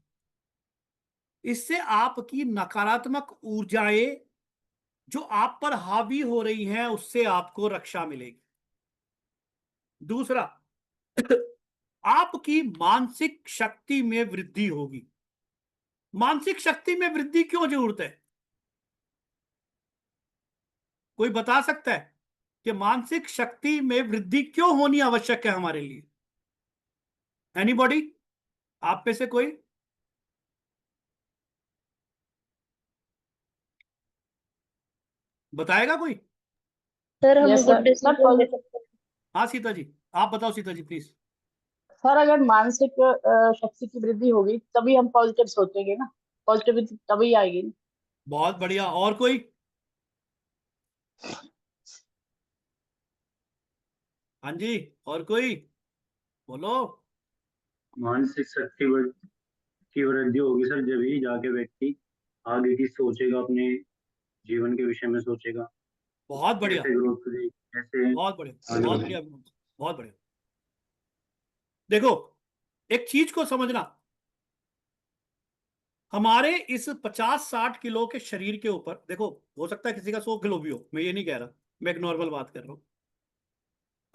S1: इससे आपकी नकारात्मक ऊर्जाएं जो आप पर हावी हो रही हैं उससे आपको रक्षा मिलेगी। दूसरा, आपकी मानसिक शक्ति में वृद्धि होगी। मानसिक शक्ति में वृद्धि क्यों जरूरत है, कोई बता सकता है? कि मानसिक शक्ति में वृद्धि क्यों होनी आवश्यक है हमारे लिए? एनीबॉडी? आप में से कोई? बताएगा कोई?
S2: सर हम
S4: Yes,
S2: गुड
S4: sir.
S2: डिसीजन ले सकते हैं।
S1: हाँ सीता जी, आप बताओ सीता जी प्लीज।
S4: सर अगर मानसिक शक्ति की वृद्धि होगी तभी हम पॉजिटिव सोचेंगे ना, पॉजिटिविटी तभी आएगी ना।
S1: बहुत बढ़िया। और कोई? हाँ जी, और कोई बोलो।
S3: मानसिक शक्ति की वृद्धि होगी सर जब ही जाके व्यक्ति आगे की सोचेगा, अपने जीवन के विषय में सोचेगा,
S1: बहुत बढ़िया,
S3: कैसे ग्रोथ करें, कैसे
S1: बहुत बढ़िया,
S3: आगे
S1: बहुत
S3: बढ़े।
S1: बढ़िया, बहुत बढ़िया। देखो, एक चीज को समझना, हमारे इस 50-60 किलो के शरीर के ऊपर, देखो हो सकता है किसी का 100 किलो भी हो, मैं ये नहीं कह रहा, मैं एक नॉर्मल बात कर रहा हूं।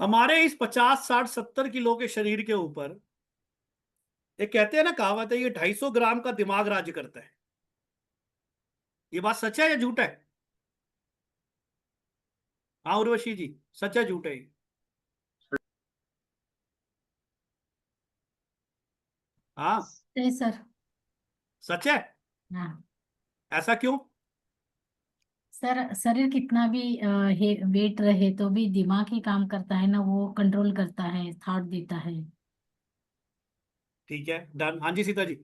S1: हमारे इस 50-60-70 किलो के शरीर के ऊपर एक कहते हैं ना, कहावत है, ये 250 ग्राम का दिमाग राज्य करता है। ये बात सच है या झूठ है? हाँ उर्वशी जी, सच है झूठ है ये? हाँ
S5: नहीं सर।
S1: सच है।
S5: हाँ
S1: ऐसा क्यों?
S5: सर, शरीर कितना भी वेट रहे तो भी दिमाग ही काम करता है ना, वो कंट्रोल करता है, थॉट देता है।
S1: ठीक है, डन। हाँ जी सीता जी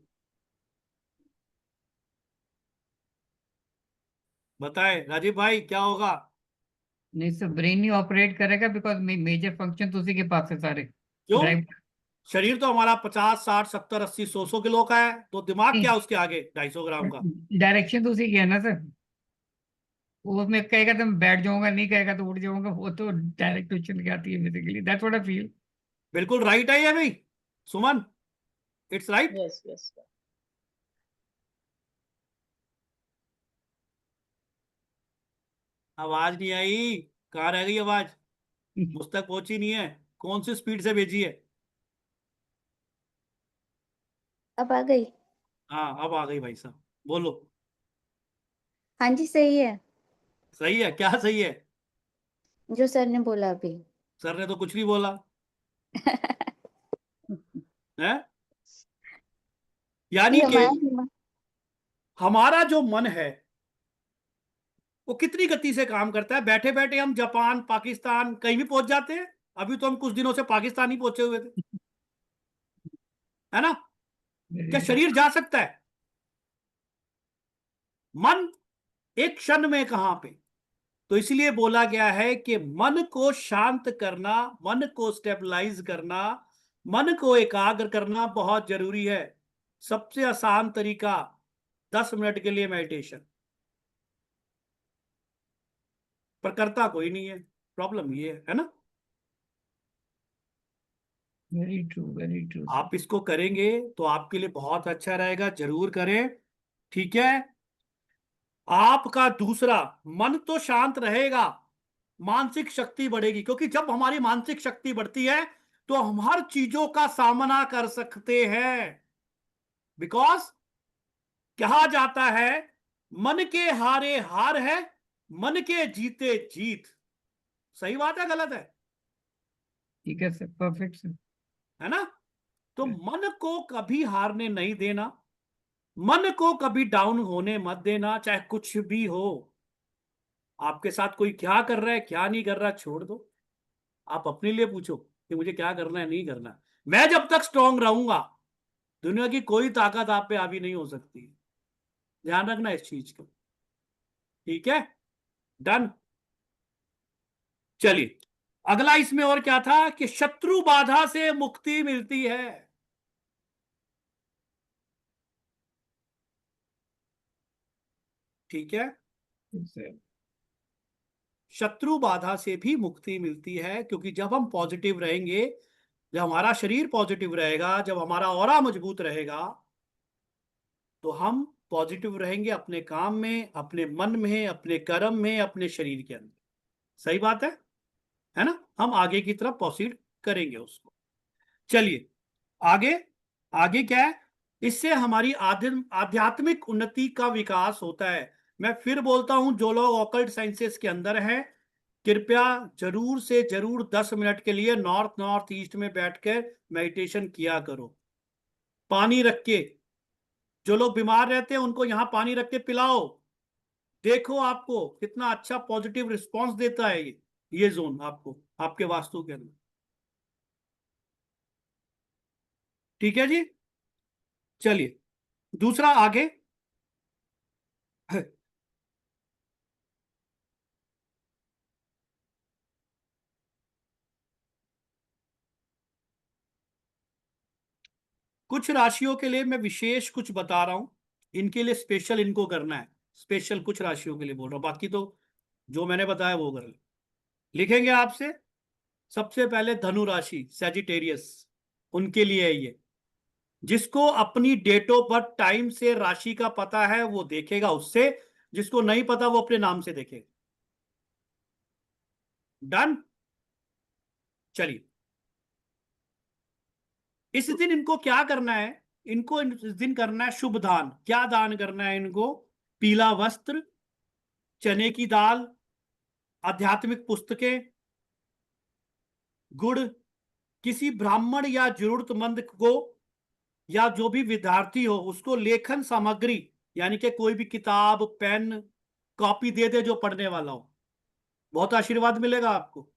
S1: बताए, राजीव भाई क्या होगा?
S6: नहीं सर, ब्रेन ही ऑपरेट करेगा बिकॉज मेजर फंक्शन तो उसी के पास है सारे।
S1: क्यों?
S6: ड्राइव।
S1: शरीर तो हमारा 50-60-70-80 100 किलो का है, तो दिमाग क्या उसके आगे 250 ग्राम का?
S6: डायरेक्शन तो उसी की है ना सर। वो उसमें कहेगा तो मैं बैठ जाऊंगा, नहीं कहेगा तो उठ जाऊंगा, वो तो डायरेक्ट क्वेश्चन की आती है basically, that's what I feel.
S1: बिल्कुल राइट है ये भाई सुमन, इट्स राइट।
S4: Yes yes.
S1: आवाज नहीं आई, कहाँ रह गई आवाज? मुझ तक पहुंची नहीं है, कौन सी स्पीड से भेजी है?
S2: अब आ गई।
S1: हाँ अब आ गई भाई साहब, बोलो।
S2: हाँ जी सही है,
S1: सही है? क्या सही है?
S2: जो सर ने बोला अभी।
S1: सर ने तो कुछ नहीं बोला है। यानी
S2: ये
S1: कि
S2: हमारा दिमाग-
S1: हमारा जो मन है वो कितनी गति से काम करता है। बैठे बैठे हम जापान, पाकिस्तान कहीं भी पहुंच जाते हैं। अभी तो हम कुछ दिनों से पाकिस्तान ही पहुंचे हुए थे, है ना? क्या शरीर जा सकता है? मन एक क्षण में कहां पे? तो इसलिए बोला गया है कि मन को शांत करना, मन को स्टेबलाइज करना, मन को एकाग्र करना बहुत जरूरी है। सबसे आसान तरीका 10 मिनट के लिए मेडिटेशन, पर करता कोई नहीं है। प्रॉब्लम ये है ना?
S6: Very true, very true.
S1: आप इसको करेंगे तो आपके लिए बहुत अच्छा रहेगा, जरूर करें। ठीक है? आपका दूसरा, मन तो शांत रहेगा, मानसिक शक्ति बढ़ेगी, क्योंकि जब हमारी मानसिक शक्ति बढ़ती है तो हम हर चीजों का सामना कर सकते हैं। बिकॉज कहा जाता है, मन के हारे हार है, मन के जीते जीत। सही बात है गलत है?
S6: ठीक है सर, परफेक्ट सर।
S1: है ना? तो मन को कभी हारने नहीं देना, मन को कभी डाउन होने मत देना, चाहे कुछ भी हो। आपके साथ कोई क्या कर रहा है क्या नहीं कर रहा छोड़ दो, आप अपने लिए पूछो कि मुझे क्या करना है नहीं करना। मैं जब तक स्ट्रांग रहूंगा, दुनिया की कोई ताकत आप पे हावी नहीं हो सकती। ध्यान रखना इस चीज को। ठीक है? डन। चलिए, अगला इसमें और क्या था कि शत्रु बाधा से मुक्ति मिलती है। ठीक है?
S6: सर
S1: शत्रु बाधा से भी मुक्ति मिलती है, क्योंकि जब हम पॉजिटिव रहेंगे, जब हमारा शरीर पॉजिटिव रहेगा, जब हमारा ऑरा मजबूत रहेगा, तो हम पॉजिटिव रहेंगे अपने काम में, अपने मन में, अपने कर्म में, अपने शरीर के अंदर। सही बात है ना? हम आगे की तरफ प्रोसीड करेंगे उसको। चलिए आगे। आगे क्या है? इससे हमारी आध्यात्मिक उन्नति का विकास होता है। मैं फिर बोलता हूं, जो लोग ऑकल्ट साइंसेस के अंदर हैं, कृपया जरूर से जरूर 10 मिनट के लिए नॉर्थ नॉर्थ ईस्ट में बैठकर मेडिटेशन किया करो। पानी रख के, जो लोग बीमार रहते हैं उनको यहां पानी रख के पिलाओ। देखो आपको कितना अच्छा पॉजिटिव रिस्पांस देता है ये जोन आपको, आपके वास्तु के अंदर। ठीक है जी, चलिए दूसरा आगे। कुछ राशियों के लिए मैं विशेष कुछ बता रहा हूं, इनके लिए स्पेशल इनको करना है, स्पेशल कुछ राशियों के लिए बोल रहा हूं, बाकी तो जो मैंने बताया वो कर लिखेंगे आपसे। सबसे पहले धनु राशि, सैजिटेरियस, उनके लिए है ये। जिसको अपनी डेट ऑफ बर्थ टाइम से राशि का पता है वो देखेगा उससे, जिसको नहीं पता वो अपने नाम से देखेगा। डन। चलिए, इस दिन इनको क्या करना है, इनको इस दिन करना है शुभ दान। क्या दान करना है इनको? पीला वस्त्र, चने की दाल, आध्यात्मिक पुस्तकें, गुड़, किसी ब्राह्मण या जरूरतमंद को या जो भी विद्यार्थी हो उसको लेखन सामग्री, यानी कि कोई भी किताब, पेन, कॉपी दे दे जो पढ़ने वाला हो, बहुत आशीर्वाद मिलेगा आपको।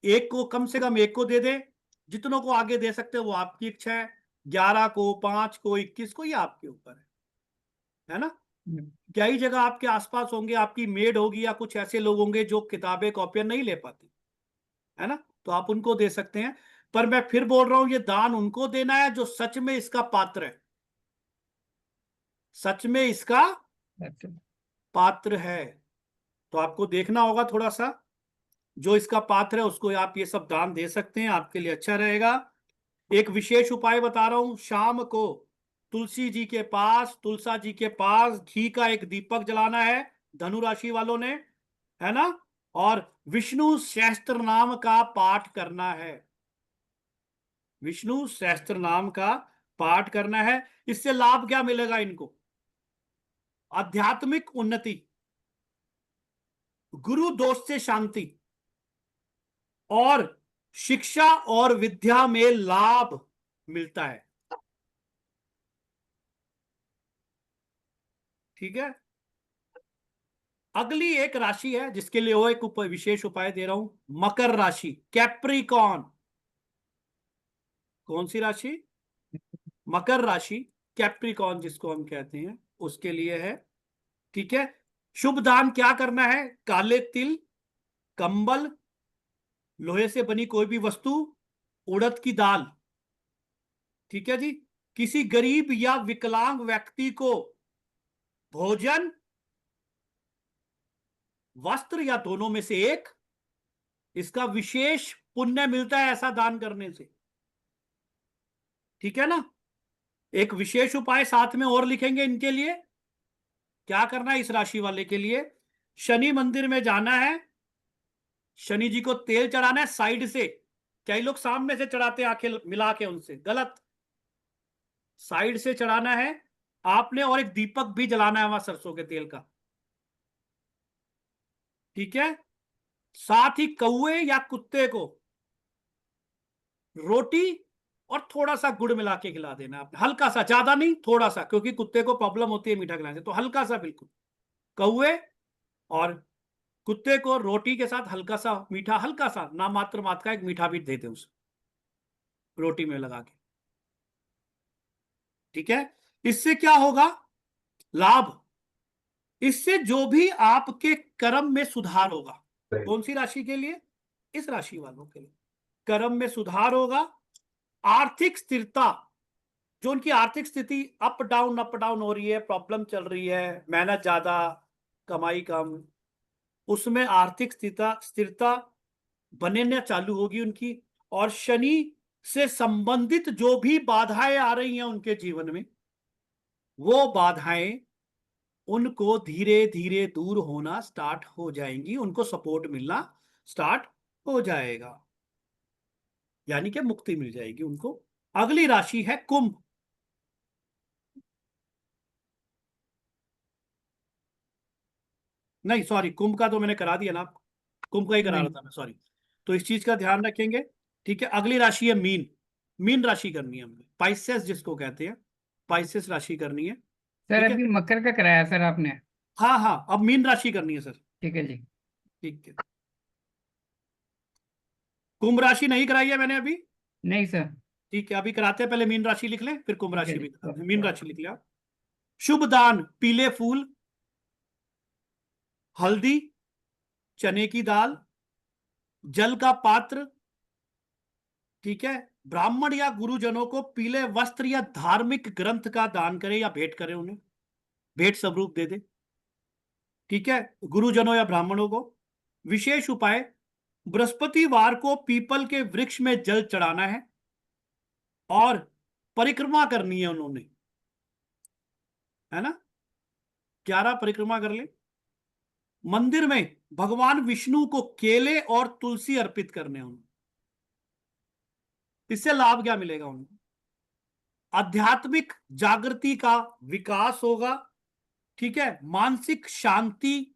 S1: एक को, कम से कम एक को दे दे, जितनों को आगे दे सकते हो वो आपकी इच्छा है। 11 को, 5 को, 21 को, ये आपके ऊपर है ना। कई जगह आपके आसपास होंगे, आपकी मेड होगी या कुछ ऐसे लोग होंगे जो किताबें कॉपियां नहीं ले पाते, है ना, तो आप उनको दे सकते हैं। पर मैं फिर बोल रहा हूं, ये दान उनको देना है जो सच में इसका पात्र है, सच में इसका पात्र है। तो आपको देखना होगा थोड़ा सा, जो इसका पात्र है उसको आप ये सब दान दे सकते हैं, आपके लिए अच्छा रहेगा। एक विशेष उपाय बता रहा हूं, शाम को तुलसी जी के पास, तुलसा जी के पास घी का एक दीपक जलाना है धनु राशि वालों ने, है ना, और विष्णु सहस्त्र नाम का पाठ करना है। विष्णु सहस्त्र नाम का पाठ करना है। इससे लाभ क्या मिलेगा इनको? आध्यात्मिक उन्नति, गुरु दोष से शांति, और शिक्षा और विद्या में लाभ मिलता है। ठीक है। अगली एक राशि है जिसके लिए वो एक विशेष उपाय दे रहा हूं, मकर राशि, कैप्रिकॉन। कौन सी राशि? मकर राशि, कैप्रिकॉन जिसको हम कहते हैं, उसके लिए है। ठीक है। शुभ दान क्या करना है? काले तिल, कंबल, लोहे से बनी कोई भी वस्तु, उड़द की दाल। ठीक है जी। किसी गरीब या विकलांग व्यक्ति को भोजन, वस्त्र या दोनों में से एक, इसका विशेष पुण्य मिलता है ऐसा दान करने से। ठीक है ना। एक विशेष उपाय साथ में और लिखेंगे इनके लिए। क्या करना है इस राशि वाले के लिए? शनि मंदिर में जाना है, शनि जी को तेल चढ़ाना है साइड से। कई लोग सामने से चढ़ाते आंखें मिला के, उनसे गलत, साइड से चढ़ाना है आपने, और एक दीपक भी जलाना है वहां सरसों के तेल का। ठीक है। साथ ही कौवे या कुत्ते को रोटी और थोड़ा सा गुड़ मिला के खिला देना आपने, हल्का सा, ज्यादा नहीं, थोड़ा सा, क्योंकि कुत्ते को प्रॉब्लम होती है मीठा खिलाने से, तो हल्का सा बिल्कुल। कौवे और कुत्ते को रोटी के साथ हल्का सा मीठा, हल्का सा ना मात्र मात्र का एक मीठा भी दे दे उसे रोटी में लगा के। ठीक है। इससे क्या होगा लाभ? इससे जो भी आपके कर्म में सुधार होगा। कौन सी राशि के लिए? इस राशि वालों के लिए कर्म में सुधार होगा। आर्थिक स्थिरता, जो उनकी आर्थिक स्थिति अप डाउन हो रही है, प्रॉब्लम चल रही है, मेहनत ज्यादा कमाई कम, उसमें आर्थिक स्थिरता बनना चालू होगी उनकी। और शनि से संबंधित जो भी बाधाएं आ रही हैं उनके जीवन में, वो बाधाएं उनको धीरे धीरे दूर होना स्टार्ट हो जाएंगी, उनको सपोर्ट मिलना स्टार्ट हो जाएगा, यानी कि मुक्ति मिल जाएगी उनको। अगली राशि है कुंभ। नहीं सॉरी, कुंभ का तो मैंने करा दिया ना आपको। कुंभ का ही करा रहा
S6: नहीं।
S1: था मैं, सॉरी। तो इस चीज का ध्यान रखेंगे। ठीक है, अगली राशि है मीन। मीन राशि करनी है हमने, पाइसेस जिसको कहते हैं, पाइसेस राशि करनी है।
S6: सर
S1: ठीक है,
S6: अभी मकर का कराया सर आपने।
S1: हाँ हाँ, अब मीन राशि करनी है सर।
S6: ठीक है जी।
S1: ठीक है, कुंभ राशि नहीं कराई है मैंने अभी।
S6: नहीं सर।
S1: ठीक है, अभी कराते हैं, पहले मीन राशि लिख लें, फिर कुंभ
S6: ठीक है
S1: राशि
S6: जी।
S1: भी कराते हैं। मीन राशि लिख लिया। शुभ दान पीले फूल, हल्दी, चने की दाल, जल का पात्र। ठीक है, ब्राह्मण या गुरुजनों को पीले वस्त्र या धार्मिक ग्रंथ का दान करें या भेंट करें, उन्हें भेंट स्वरूप दे दे। ठीक है, गुरुजनों या ब्राह्मणों को। विशेष उपाय, बृहस्पतिवार को पीपल के वृक्ष में जल चढ़ाना है और परिक्रमा करनी है उन्होंने, है ना, 11 परिक्रमा कर ले। मंदिर में भगवान विष्णु को केले और तुलसी अर्पित करने हैं उन्हें। इससे लाभ क्या मिलेगा उनको? आध्यात्मिक जागृति का विकास होगा। ठीक है, मानसिक शांति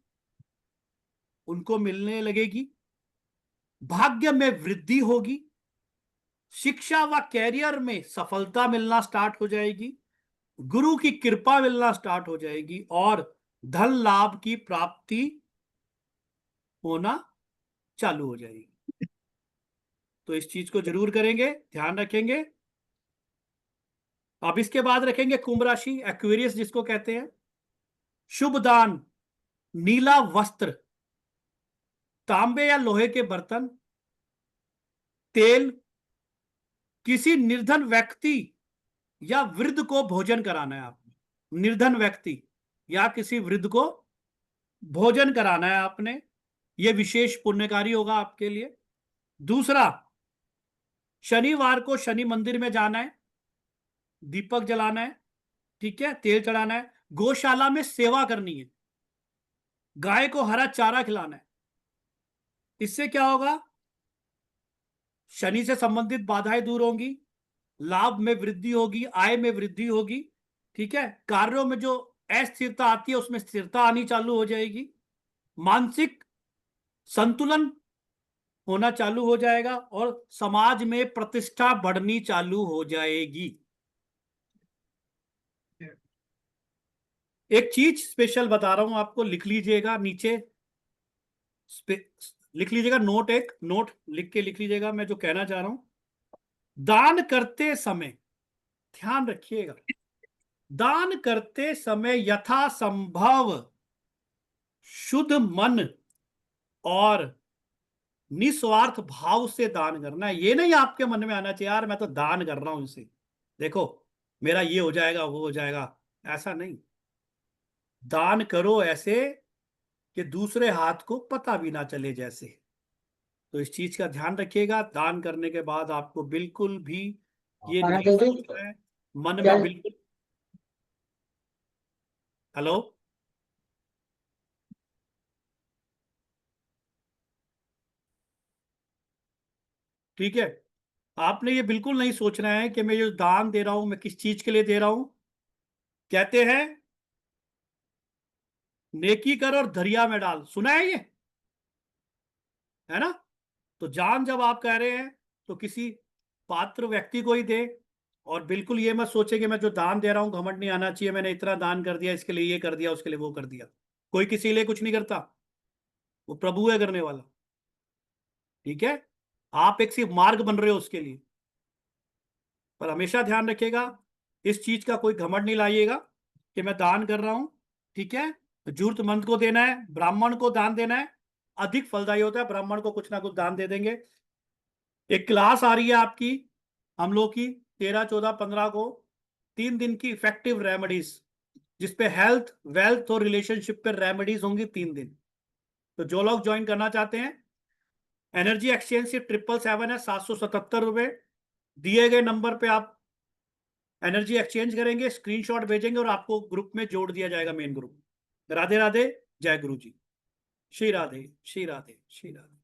S1: उनको मिलने लगेगी, भाग्य में वृद्धि होगी, शिक्षा व कैरियर में सफलता मिलना स्टार्ट हो जाएगी, गुरु की कृपा मिलना स्टार्ट हो जाएगी और धन लाभ की प्राप्ति होना चालू हो जाएगी। तो इस चीज को जरूर करेंगे, ध्यान रखेंगे। अब इसके बाद रखेंगे कुंभ राशि, एक्वेरियस जिसको कहते हैं। शुभ दान नीला वस्त्र, तांबे या लोहे के बर्तन, तेल, किसी निर्धन व्यक्ति या वृद्ध को भोजन कराना है आपने। निर्धन व्यक्ति या किसी वृद्ध को भोजन कराना है आपने, यह विशेष पुण्यकारी होगा आपके लिए। दूसरा, शनिवार को शनि मंदिर में जाना है, दीपक जलाना है, ठीक है, तेल चढ़ाना है, गौशाला में सेवा करनी है, गाय को हरा चारा खिलाना है। इससे क्या होगा? शनि से संबंधित बाधाएं दूर होंगी, लाभ में वृद्धि होगी, आय में वृद्धि होगी। ठीक है, कार्यों में जो अस्थिरता आती है उसमें स्थिरता आनी चालू हो जाएगी, मानसिक संतुलन होना चालू हो जाएगा और समाज में प्रतिष्ठा बढ़नी चालू हो जाएगी। एक चीज स्पेशल बता रहा हूं आपको, लिख लीजिएगा नीचे, लिख लीजिएगा नोट, एक नोट लिख के लिख लीजिएगा मैं जो कहना चाह रहा हूं। दान करते समय ध्यान रखिएगा, दान करते समय यथासंभव शुद्ध मन और निस्वार्थ भाव से दान करना है। ये नहीं आपके मन में आना चाहिए यार मैं तो दान कर रहा हूं इसे, देखो मेरा ये हो जाएगा वो हो जाएगा, ऐसा नहीं। दान करो ऐसे कि दूसरे हाथ को पता भी ना चले जैसे। तो इस चीज का ध्यान रखिएगा, दान करने के बाद आपको बिल्कुल भी ये नहीं सोचना है मन में, बिल्कुल। हेलो, ठीक है, आपने ये बिल्कुल नहीं सोचना है कि मैं जो दान दे रहा हूं मैं किस चीज के लिए दे रहा हूं। कहते हैं नेकी कर और दरिया में डाल, सुना है ये, है ना। तो जान जब आप कह रहे हैं तो किसी पात्र व्यक्ति को ही दे, और बिल्कुल ये मत सोचे कि मैं जो दान दे रहा हूं घमंड नहीं आना चाहिए, मैंने इतना दान कर दिया इसके लिए ये कर दिया उसके लिए वो कर दिया। कोई किसी के लिए कुछ नहीं करता, वो प्रभु है करने वाला। ठीक है, आप एक सिर्फ मार्ग बन रहे हो उसके लिए। पर हमेशा ध्यान रखिएगा, इस चीज का कोई घमंड नहीं लाइएगा कि मैं दान कर रहा हूं। ठीक है, जरूरतमंद को देना है, ब्राह्मण को दान देना है, अधिक फलदायी होता है, ब्राह्मण को कुछ ना कुछ दान दे देंगे। एक क्लास आ रही है आपकी हम लोग की 13, 14, 15 को, 3 दिन की इफेक्टिव रेमेडीज, जिसपे हेल्थ वेल्थ और रिलेशनशिप पे रेमेडीज होंगी 3 दिन। तो जो लोग ज्वाइन करना चाहते हैं, एनर्जी एक्सचेंज से 777 है, 777 रुपए। दिए गए नंबर पे आप एनर्जी एक्सचेंज करेंगे, स्क्रीनशॉट भेजेंगे और आपको ग्रुप में जोड़ दिया जाएगा, मेन ग्रुप। राधे राधे, जय गुरु जी, श्री राधे श्री राधे श्री राधे।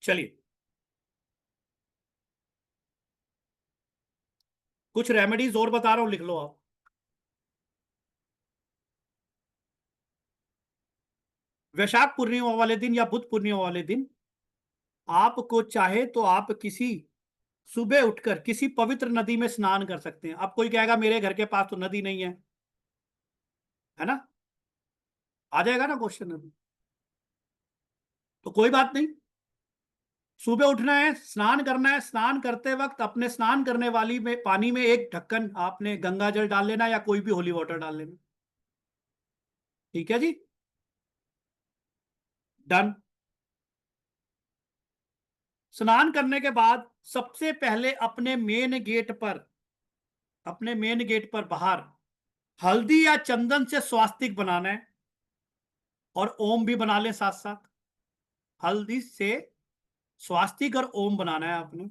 S1: चलिए, कुछ रेमेडीज और बता रहा हूं, लिख लो आप। वैशाख पूर्णिमा वाले दिन या बुद्ध पूर्णिमा वाले दिन आपको चाहे तो आप किसी सुबह उठकर किसी पवित्र नदी में स्नान कर सकते हैं। अब कोई कहेगा मेरे घर के पास तो नदी नहीं है ना, आ जाएगा ना क्वेश्चन अभी, तो कोई बात नहीं, सुबह उठना है, स्नान करना है, स्नान करते वक्त अपने स्नान करने वाली में पानी में एक ढक्कन आपने गंगा जल डाल लेना या कोई भी होली वाटर डाल लेना। ठीक है जी, डन। स्नान करने के बाद सबसे पहले अपने मेन गेट पर बाहर हल्दी या चंदन से स्वास्तिक बनाना है और ओम भी बना लें साथ साथ। हल्दी से स्वास्तिक और ओम बनाना है आपने।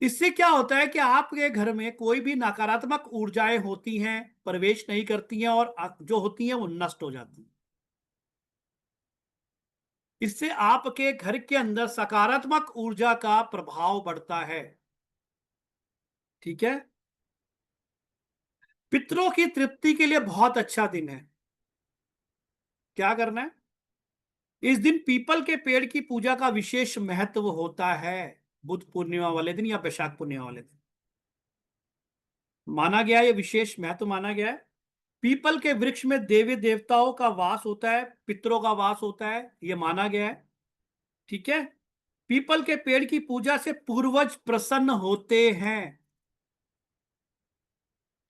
S1: इससे क्या होता है कि आपके घर में कोई भी नकारात्मक ऊर्जाएं होती हैं प्रवेश नहीं करती हैं और जो होती हैं वो नष्ट हो जाती हैं। इससे आपके घर के अंदर सकारात्मक ऊर्जा का प्रभाव बढ़ता है। ठीक है, पितरों की तृप्ति के लिए बहुत अच्छा दिन है। क्या करना है, इस दिन पीपल के पेड़ की पूजा का विशेष महत्व होता है। बुद्ध पूर्णिमा वाले दिन या वैशाख पूर्णिमा वाले दिन माना गया, ये विशेष महत्व माना गया है। पीपल के वृक्ष में देवी देवताओं का वास होता है, पितरों का वास होता है, ये माना गया है। ठीक है, पीपल के पेड़ की पूजा से पूर्वज प्रसन्न होते हैं,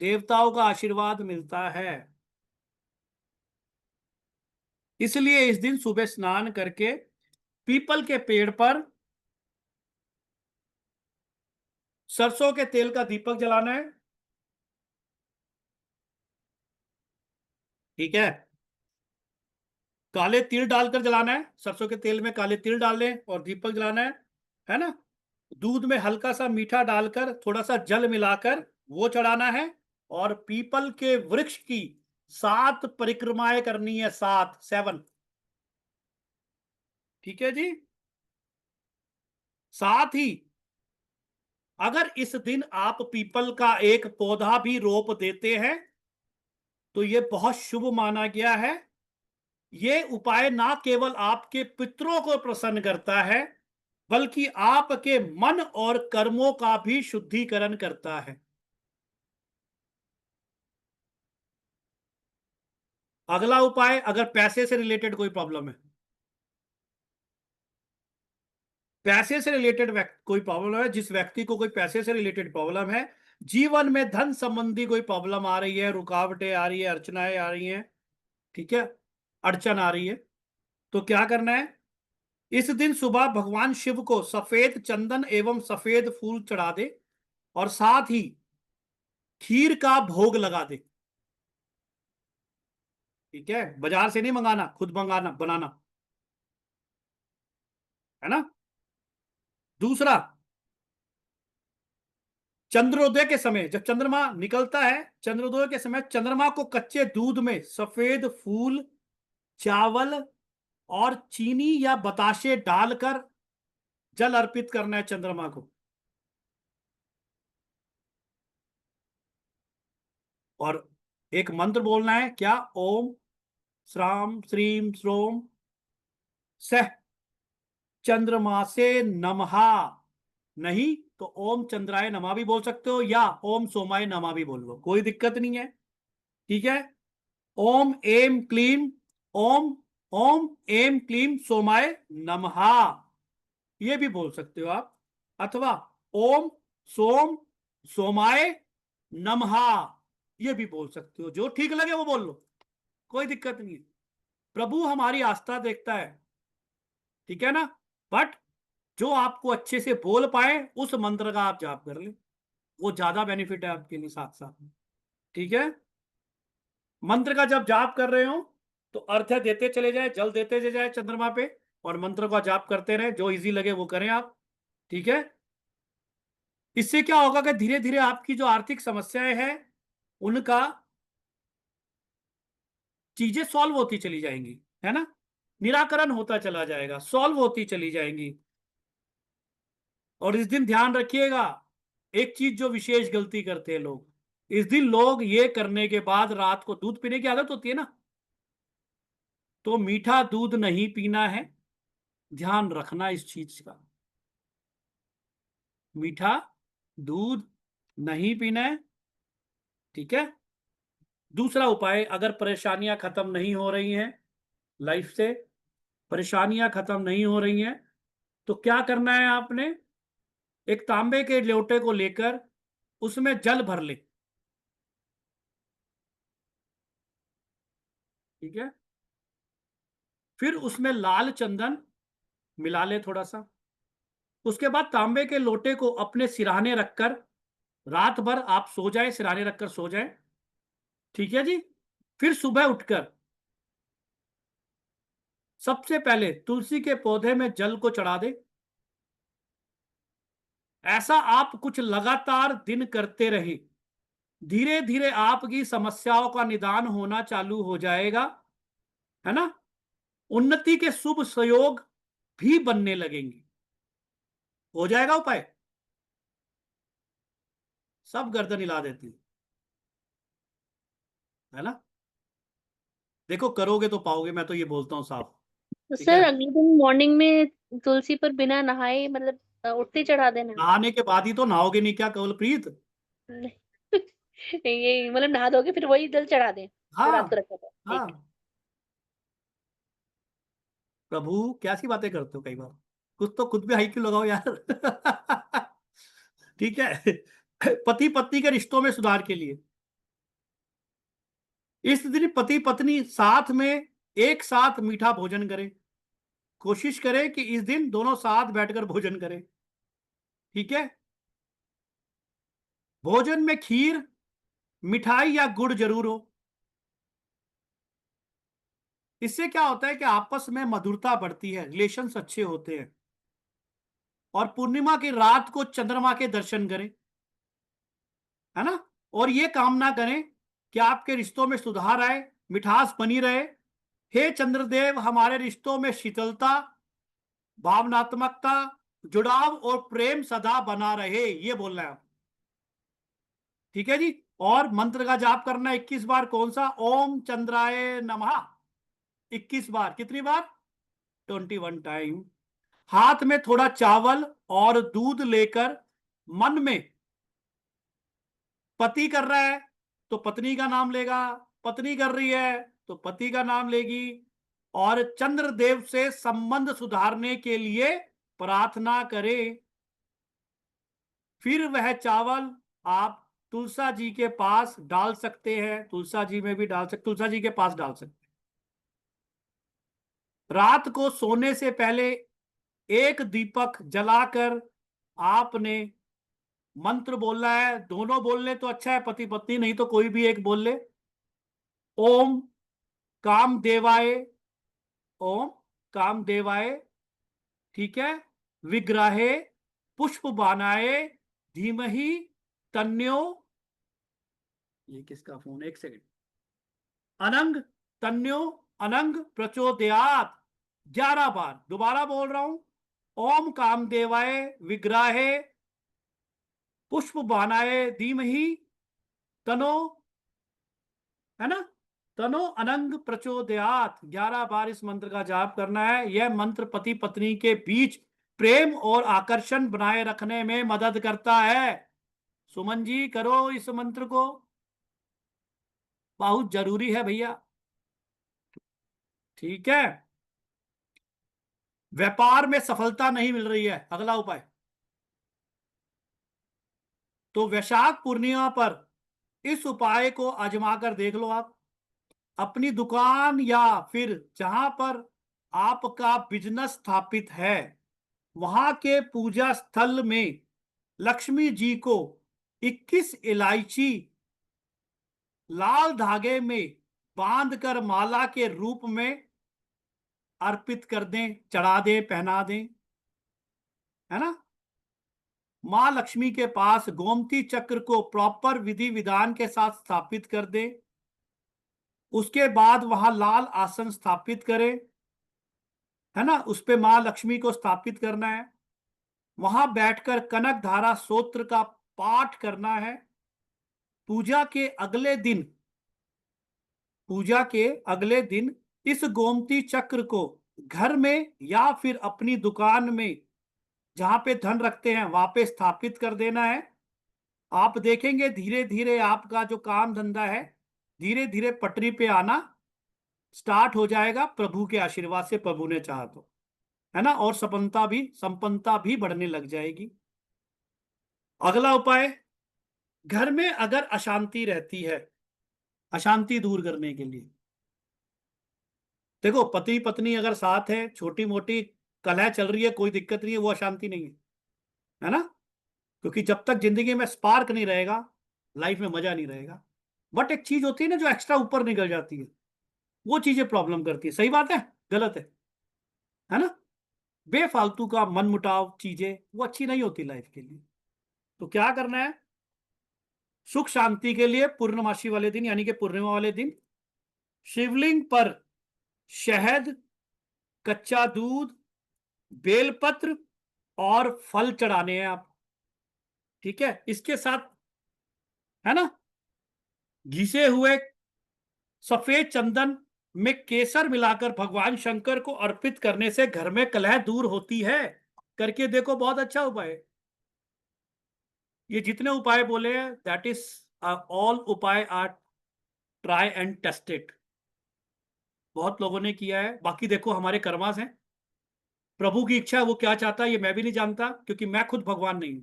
S1: देवताओं का आशीर्वाद मिलता है। इसलिए इस दिन सुबह स्नान करके पीपल के पेड़ पर सरसों के तेल का दीपक जलाना है। ठीक है, काले तिल डालकर जलाना है, सरसों के तेल में काले तिल डाल लें और दीपक जलाना है ना। दूध में हल्का सा मीठा डालकर थोड़ा सा जल मिलाकर वो चढ़ाना है और पीपल के वृक्ष की 7 परिक्रमाएं करनी है, 7 ठीक है जी। साथ ही अगर इस दिन आप पीपल का एक पौधा भी रोप देते हैं तो यह बहुत शुभ माना गया है। यह उपाय ना केवल आपके पितरों को प्रसन्न करता है बल्कि आपके मन और कर्मों का भी शुद्धिकरण करता है। अगला उपाय, अगर पैसे से रिलेटेड कोई प्रॉब्लम है, पैसे से रिलेटेड कोई प्रॉब्लम है, जिस व्यक्ति को कोई पैसे से रिलेटेड प्रॉब्लम है, जीवन में धन संबंधी कोई प्रॉब्लम आ रही है, रुकावटें आ रही है, अड़चनाएं आ रही हैं, ठीक है, अड़चन आ रही है, तो क्या करना है, इस दिन सुबह भगवान शिव को सफेद चंदन एवं सफेद फूल चढ़ा दे और साथ ही खीर का भोग लगा दे। ठीक है, बाजार से नहीं मंगाना, खुद मंगाना, बनाना है ना। दूसरा, चंद्रोदय के समय जब चंद्रमा निकलता है, चंद्रोदय के समय चंद्रमा को कच्चे दूध में सफेद फूल, चावल और चीनी या बताशे डालकर जल अर्पित करना है चंद्रमा को। और एक मंत्र बोलना है, क्या, ओम श्राम श्रीम श्रोम सह चंद्रमा से नमः, नहीं तो ओम चंद्राय नमः भी बोल सकते हो या ओम सोमाय नमः भी बोल लो, कोई दिक्कत नहीं है। ठीक है, ओम एम क्लीम ओम ओम एम क्लीम सोमाय नमः ये भी बोल सकते हो आप, अथवा ओम सोम सोमाय नमः ये भी बोल सकते हो, जो ठीक लगे वो बोल लो, कोई दिक्कत नहीं है। प्रभु हमारी आस्था देखता है, ठीक है ना, बट जो आपको अच्छे से बोल पाए उस मंत्र का आप जाप कर ले, वो ज्यादा बेनिफिट है आपके लिए साथ साथ में। ठीक है, मंत्र का जब जाप कर रहे हो तो अर्घ्य देते चले जाए, जल देते चले जाए चंद्रमा पे और मंत्र का जाप करते रहे, जो इजी लगे वो करें आप। ठीक है, इससे क्या होगा कि धीरे धीरे आपकी जो आर्थिक समस्याएं हैं उनका चीजें सॉल्व होती चली जाएंगी, है ना, निराकरण होता चला जाएगा, सॉल्व होती चली जाएंगी। और इस दिन ध्यान रखिएगा, एक चीज जो विशेष गलती करते हैं लोग, इस दिन लोग ये करने के बाद रात को दूध पीने की आदत होती है ना, तो मीठा दूध नहीं पीना है, ध्यान रखना इस चीज का। मीठा दूध नहीं पीना है, ठीक है। दूसरा उपाय, अगर परेशानियां खत्म नहीं हो रही हैं लाइफ से, परेशानियां खत्म नहीं हो रही हैं, तो क्या करना है आपने, एक तांबे के लोटे को लेकर उसमें जल भर ले, ठीक है। फिर उसमें लाल चंदन मिला ले थोड़ा सा। उसके बाद तांबे के लोटे को अपने सिरहाने रखकर रात भर आप सो जाए, सिरहाने रखकर सो जाए, ठीक है जी। फिर सुबह उठकर सबसे पहले तुलसी के पौधे में जल को चढ़ा दे। ऐसा आप कुछ लगातार दिन करते रहे, धीरे धीरे आपकी समस्याओं का निदान होना चालू हो जाएगा, है ना। उन्नति के शुभ संयोग भी बनने लगेंगे। हो जाएगा उपाय, सब गर्दन हिला देती है ना। देखो करोगे तो पाओगे, मैं तो ये बोलता हूं साफ,
S7: तो
S1: ठीक
S7: सर
S1: है।
S7: अगले दिन मॉर्निंग में तुलसी पर बिना नहाए मतलब उठते चढ़ा देना?
S1: नहाने के बाद ही तो, नहाओगे नहीं क्या कवलप्रीत?
S7: ये मतलब नहा धोके फिर वही जल चढ़ा दें जो रात को
S1: हाँ
S7: रखा था?
S1: हाँ।
S7: ठीक है।
S1: प्रभु कैसी बातें करते हो कई बार, कुछ तो खुद भी हाई क्यों लगाओ यार। ठीक है। पति पत्नी के रिश्तों में सुधार के लिए इस दिन पति पत्नी साथ में एक साथ मीठा भोजन करें। कोशिश करें कि इस दिन दोनों साथ बैठकर भोजन करें, ठीक है। भोजन में खीर, मिठाई या गुड़ जरूर हो। इससे क्या होता है कि आपस में मधुरता बढ़ती है, रिलेशंस अच्छे होते हैं। और पूर्णिमा की रात को चंद्रमा के दर्शन करें, है ना। और ये कामना करें कि आपके रिश्तों में सुधार आए, मिठास बनी रहे। हे चंद्रदेव, हमारे रिश्तों में शीतलता, भावनात्मकता, जुड़ाव और प्रेम सदा बना रहे, ये बोलना है, ठीक है जी। और मंत्र का जाप करना 21 बार। कौन सा? ओम चंद्राय नमः 21 बार। कितनी बार? 21 टाइम। हाथ में थोड़ा चावल और दूध लेकर मन में, पति कर रहा है तो पत्नी का नाम लेगा, पत्नी कर रही है तो पति का नाम लेगी, और चंद्रदेव से संबंध सुधारने के लिए प्रार्थना करें। फिर वह चावल आप तुलसा जी के पास डाल सकते हैं, तुलसा जी में भी डाल सकते, तुलसा जी के पास डाल सकते हैं। रात को सोने से पहले एक दीपक जलाकर आपने मंत्र बोलना है। दोनों बोल ले तो अच्छा है, पति पत्नी, नहीं तो कोई भी एक बोल ले। ओम कामदेवाय, ओम कामदेवाय, ठीक है, विग्रहे पुष्प बानाए धीमहि तन्यो, ये किसका फोन, एक सेकंड, अनंग तन्यो अनंग प्रचोदयात 11 बार। दोबारा बोल रहा हूं, ओम कामदेवाय विग्रहे पुष्प बानाए धीमहि तनो, है ना, तनो अनंग प्रचोदयात 11 बार इस मंत्र का जाप करना है। यह मंत्र पति पत्नी के बीच प्रेम और आकर्षण बनाए रखने में मदद करता है। सुमन जी करो इस मंत्र को, बहुत जरूरी है भैया, ठीक है। व्यापार में सफलता नहीं मिल रही है, अगला उपाय, तो वैशाख पूर्णिमा पर इस उपाय को आजमा कर देख लो। आप अपनी दुकान या फिर जहां पर आपका बिजनेस स्थापित है, वहां के पूजा स्थल में लक्ष्मी जी को 21 इलायची लाल धागे में बांधकर माला के रूप में अर्पित कर दें, चढ़ा दें, पहना दें, है ना। मां लक्ष्मी के पास गोमती चक्र को प्रॉपर विधि विधान के साथ स्थापित कर दें। उसके बाद वहां लाल आसन स्थापित करें, है ना, उस पे मां लक्ष्मी को स्थापित करना है। वहां बैठकर कनक धारा स्तोत्र का पाठ करना है। पूजा के अगले दिन इस गोमती चक्र को घर में या फिर अपनी दुकान में जहां पे धन रखते हैं वहां पे स्थापित कर देना है। आप देखेंगे धीरे धीरे आपका जो काम धंधा है धीरे धीरे पटरी पे आना स्टार्ट हो जाएगा, प्रभु के आशीर्वाद से, प्रभु ने चाहा तो, है ना। और संपन्नता भी बढ़ने लग जाएगी। अगला उपाय, घर में अगर अशांति रहती है, अशांति दूर करने के लिए, देखो पति पत्नी अगर साथ है, छोटी मोटी कलह चल रही है, कोई दिक्कत नहीं है, वो अशांति नहीं है ना। क्योंकि जब तक जिंदगी में स्पार्क नहीं रहेगा लाइफ में मजा नहीं रहेगा। बट एक चीज होती है ना जो एक्स्ट्रा ऊपर निकल जाती है, वो चीजें प्रॉब्लम करती है। सही बात है, गलत है ना। बेफालतू का मनमुटाव चीजें वो अच्छी नहीं होती लाइफ के लिए। तो क्या करना है, सुख शांति के लिए पूर्णमासी वाले दिन यानी कि पूर्णिमा वाले दिन शिवलिंग पर शहद, कच्चा दूध, बेलपत्र और फल चढ़ाने हैं आप, ठीक है। इसके साथ है ना घिसे हुए सफेद चंदन में केसर मिलाकर भगवान शंकर को अर्पित करने से घर में कलह दूर होती है। करके देखो, बहुत अच्छा उपाय है। ये जितने उपाय बोले हैं दैट इज ऑल उपाय आर ट्राई एंड टेस्टेड। बहुत लोगों ने किया है। बाकी देखो हमारे कर्मास हैं, प्रभु की इच्छा है, वो क्या चाहता है ये मैं भी नहीं जानता क्योंकि मैं खुद भगवान नहीं हूं।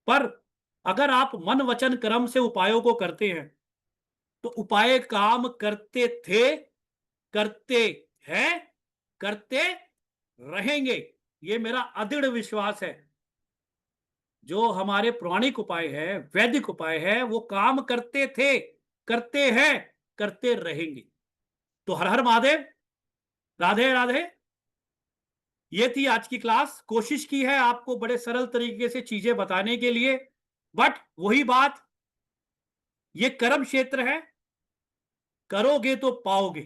S1: पर अगर आप मन वचन कर्म से उपायों को करते हैं तो उपाय काम करते थे, करते हैं, करते रहेंगे, ये मेरा अदृढ़ विश्वास है। जो हमारे पौराणिक उपाय है, वैदिक उपाय है, वो काम करते थे, करते हैं, करते रहेंगे। तो हर हर महादेव, राधे राधे। ये थी आज की क्लास। कोशिश की है आपको बड़े सरल तरीके से चीजें बताने के लिए, बट वही बात, ये कर्म क्षेत्र है, करोगे तो पाओगे।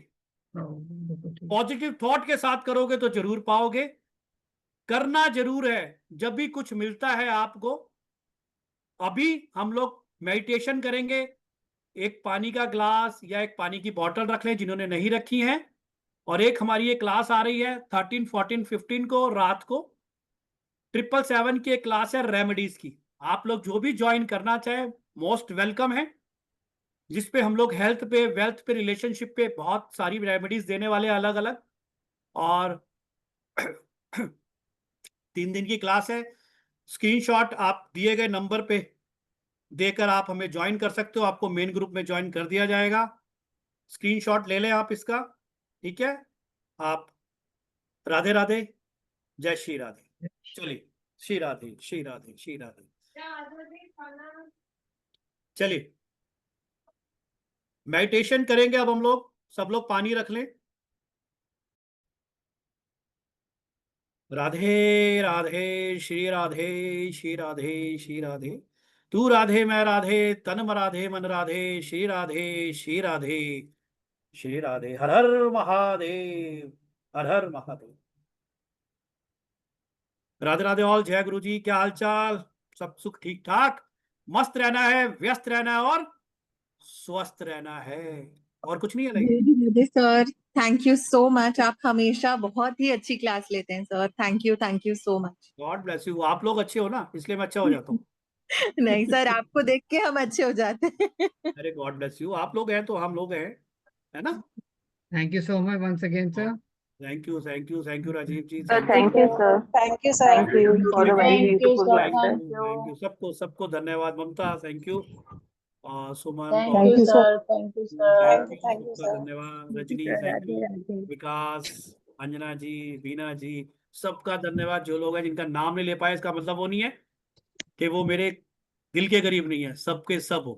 S1: पॉजिटिव थॉट के साथ करोगे तो जरूर पाओगे। करना जरूर है। जब भी कुछ मिलता है आपको, अभी हम लोग मेडिटेशन करेंगे, एक पानी का ग्लास या एक पानी की बोतल रख लें जिन्होंने नहीं रखी है। और एक हमारी ये क्लास आ रही है 13, 14, 15 को रात को 777 की एक क्लास है रेमेडीज की। आप लोग जो भी ज्वाइन करना चाहे मोस्ट वेलकम है, जिसपे हम लोग हेल्थ पे, वेल्थ पे, रिलेशनशिप पे बहुत सारी रेमेडीज देने वाले हैं अलग अलग। और 3 दिन की क्लास है। स्क्रीनशॉट आप दिए गए नंबर पे देकर आप हमें ज्वाइन कर सकते हो, आपको मेन ग्रुप में ज्वाइन कर दिया जाएगा। स्क्रीनशॉट ले लें आप इसका, ठीक है। आप राधे राधे, जय श्री राधे। चलिए, श्री राधे, श्री राधे, श्री राधे। चलिए मेडिटेशन करेंगे अब हम लोग। सब लोग पानी रख लें। राधे राधे, श्री राधे, श्री राधे, श्री राधे। तू राधे मैं राधे, तन म राधे मन राधे, श्री राधे, श्री राधे, श्री राधे। हर हर महादेव, हर हर महादेव। राधे राधे ऑल। जय गुरु जी। क्या हाल चाल? सब सुख ठीक ठाक? मस्त रहना है, व्यस्त रहना है और स्वस्थ रहना है, और कुछ नहीं है। नहीं,
S8: Radhe Radhe sir, thank you so much. आप हमेशा बहुत ही अच्छी क्लास लेते हैं sir. Thank you so much.
S1: God bless you. आप लोग अच्छे हो ना, इसलिए मैं अच्छा हो जाता हूँ।
S8: नहीं सर, आपको देख के हम अच्छे हो जाते हैं।
S1: अरे गॉड ब्लेस यू। आप लोग हैं तो हम लोग हैं, है ना।
S6: Thank you so much once again, sir.
S1: Thank you, thank you, thank you Rajiv ji.
S9: Sir, thank you, sir.
S4: Thank you, sir.
S9: Thank you for the very
S4: Thank you,
S9: beautiful
S4: sir.
S9: lecture.
S4: Thank you.
S1: Thank you सबको, सबको धन्यवाद। ममता थैंक यू, सुमन
S4: Thank
S1: और
S4: you, sir. Thank you, sir.
S1: Thank you, सबका धन्यवाद। रजनी थैंक यू, विकास, अंजना जी, बीना जी, सबका धन्यवाद। जो लोग हैं जिनका नाम नहीं ले पाए इसका मतलब वो नहीं है कि वो मेरे दिल के करीब नहीं है, सबके सब हो,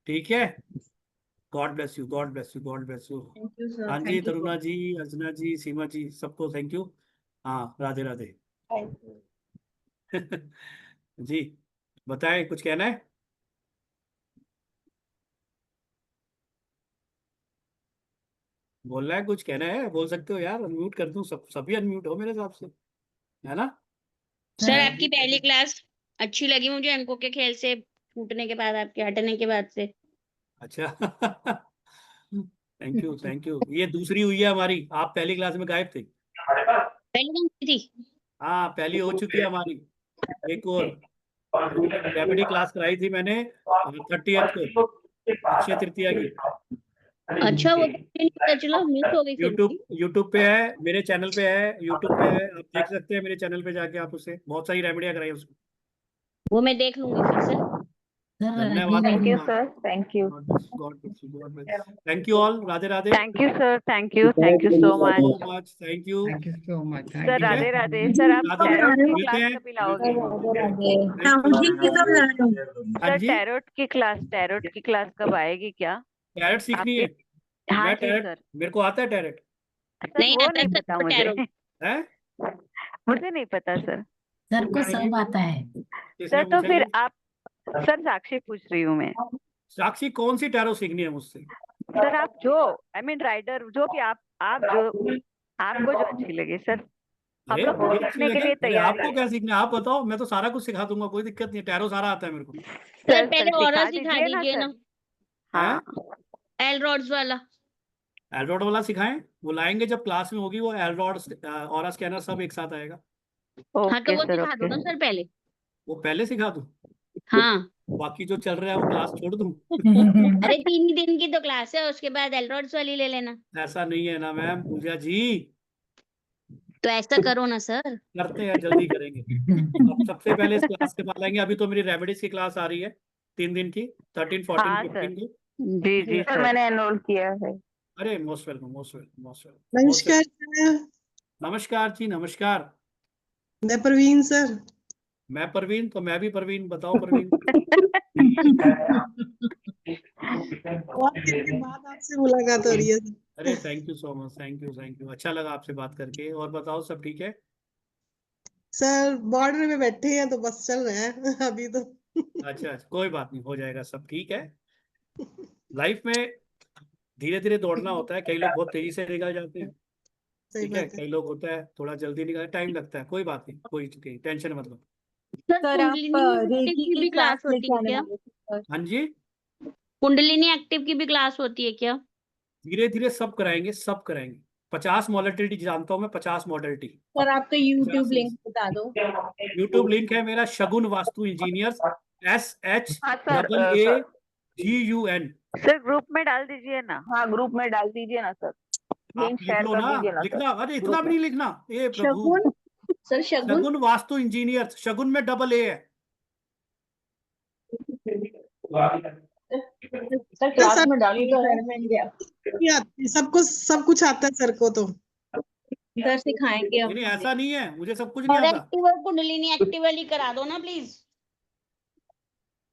S1: ठीक है। God bless you, God bless you, God bless you.
S8: Thank you sir.
S1: हाँ जी,
S8: थैंक यू
S1: तरुणा जी, अर्चना जी, सीमा जी, सबको थैंक यू। हाँ, राधे राधे।
S4: Thank you.
S1: जी बताएं, कुछ कहना है? बोलना है, कुछ कहना है, बोल सकते हो यार। अनम्यूट कर दूं? सब सभी अनम्यूट हो मेरे हिसाब से, है ना।
S10: सर आपकी पहली क्लास अच्छी लगी मुझे, अंकों के खेल से, फूटने के बाद, आपके हटने के बाद से।
S1: अच्छा थैंक यू। ये दूसरी हुई है हमारी, आप पहली क्लास में गायब थे।
S10: पहली कौन सी थी?
S1: हाँ, पहली हो चुकी है हमारी। एक और रेमेडी क्लास कराई थी मैंने 30th को, अक्षय तृतीया की।
S10: अच्छा, वो तो मुझे नहीं पता चला, मिस हो गई फिर।
S1: यूट्यूब पे है, मेरे चैनल पे है, यूट्यूब पे है, आप देख सकते हैं मेरे चैनल पे जाके। आप उससे बहुत सारी रेमेडियां कराई उसको।
S10: वो मैं देख लूंगी फिर से।
S5: सर
S1: धन्यवाद।
S9: Thank you sir, thank you,
S1: thank you all. Radhe Radhe.
S9: Thank you sir, thank you so much
S1: so much, thank you.
S6: Thank you so much.
S9: Sir.
S1: ठीक है?
S9: राधे राधे सर, आप
S1: राधे
S9: टैरोट की
S1: मिलते
S9: क्लास
S1: हैं।
S9: कभी लाओगे?
S1: हाँ
S9: सर
S1: जी,
S9: टैरोट की क्लास कब आएगी क्या?
S1: टैरेट सीखनी है।
S9: हाँ
S1: मैं
S9: जी
S1: टैरेट,
S9: सर।
S1: मेरे को आता है टैरेट।
S9: सर
S10: नहीं
S9: वो
S10: आता
S9: नहीं
S10: सर
S9: पता
S10: को
S9: मुझे,
S10: टैरो।
S1: है?
S9: मुझे नहीं पता सर।
S5: सर को सब आता है।
S1: किसने
S9: सर तो
S1: पूछा
S9: फिर
S1: ये?
S9: आप, सर साक्षी पूछ रही हूँ मैं।
S1: साक्षी, कौन सी टैरो सीखनी है मुझसे?
S9: सर आप जो, आई मीन राइडर, जो भी आप जो आपको जो अच्छी लगे सर, हम
S1: अरे
S9: लोग
S1: मुझे अच्छी
S9: सीखने के
S1: लगे,
S9: लिए
S1: अरे
S9: तैयार
S1: आपको
S9: हैं।
S1: क्या सीखना है आप बताओ, मैं तो सारा कुछ सिखा दूंगा, कोई दिक्कत नहीं है। टैरो सारा आता है मेरे को।
S10: सर पहले ऑरा
S9: सिखा
S10: सिखा
S9: दीजिए ना
S10: दीजिए ना,
S9: सर। हाँ
S10: एल रॉड्स वाला।
S1: एलरॉड वाला सिखाएं? वो लाएंगे जब क्लास में होगी, वो एलरॉड ऑरा स्कैनर सब एक साथ आएगा।
S10: हाँ तो
S9: ओके
S10: वो
S9: सर,
S10: सिखा दो
S9: ओके
S10: ना सर पहले।
S1: वो पहले सिखा दूं?
S10: हाँ,
S1: बाकी जो चल रहा है वो क्लास छोड़ दूं?
S10: अरे 3 ही दिन की तो क्लास है, उसके बाद एल रॉड्स वाली ले लेना।
S1: ऐसा नहीं है ना मैम, पूजा जी।
S10: तो ऐसा करो ना सर।
S1: करते हैं, जल्दी करेंगे। अब सबसे पहले इस क्लास के बाद लाएंगे। अभी तो मेरी रेमेडीज की क्लास आ रही है 3 दिन की, 13, 14,
S9: हाँ सर,
S1: 15 को।
S9: जी जी सर, मैंने एनरोल किया है।
S1: अरे most welcome, most welcome, most welcome.
S11: नमस्कार सर,
S1: नमस्कार जी, नमस्कार।
S11: मैं प्रवीण सर।
S1: मैं परवीन, तो मैं भी परवीन। बताओ परवीन।
S11: बहुत दिन के बाद आपसे मुलाकात हो रही है सर।
S1: अरे thank you so much, thank you, thank you. अच्छा लगा आपसे बात करके। और बताओ, सब ठीक है?
S11: सर बॉर्डर में बैठे हैं तो बस चल रहा है अभी तो।
S1: अच्छा अच्छा, कोई बात नहीं, हो जाएगा, सब ठीक है। लाइफ में धीरे धीरे दौड़ना होता है। कई लोग बहुत तेजी से निकल जाते हैं,
S11: सही
S1: ठीक है।
S11: बात है।
S1: कई लोग होता है थोड़ा जल्दी निकल, टाइम लगता है। कोई बात नहीं, कोई टेंशन मत लो।
S2: सर आप
S10: कुंडलिनी
S2: रेकी
S10: एक्टिव की
S2: की
S10: भी
S2: क्लास
S10: क्लास होती
S2: लेके
S10: है
S2: आने
S10: क्या?
S2: वाले थे सर।
S1: हाँ जी,
S10: कुंडलिनी एक्टिव की भी क्लास होती है क्या?
S1: धीरे धीरे सब कराएंगे, सब कराएंगे। 50 मॉडलिटी जानता हूँ मैं, 50 मॉडलिटी।
S2: सर आपका यूट्यूब लिंक बता दो।
S1: यूट्यूब लिंक है मेरा, शगुन वास्तु इंजीनियर्स,
S9: हाँ सर,
S1: SHAAGUN।
S9: सर ग्रुप में डाल दीजिए ना। हाँ ग्रुप में डाल दीजिए ना सर,
S1: आप
S9: लिंक
S1: लिख
S9: शेयर
S1: लो
S9: कर
S1: ना,
S9: दीजिए ना सर।
S1: लिखना। अरे इतना
S9: ग्रुप
S1: भी
S9: में
S1: नहीं लिखना, ए प्रभु।
S2: शगुन, सर शगुन।
S1: शगुन वास्तु इंजीनियर्स, शगुन में डबल ए है।
S4: सर क्लास
S11: सर
S4: में डाली तो है।
S11: सब कुछ आता है सर को तो।
S2: सर सिखाएंगे
S1: नहीं
S2: अब
S1: नहीं,
S2: हमें।
S1: ऐसा नहीं है, मुझे सब कुछ नहीं
S10: और
S1: आता।
S10: एक्टिव और कुंडलिनी एक्टिव वाली करा दो ना प्लीज।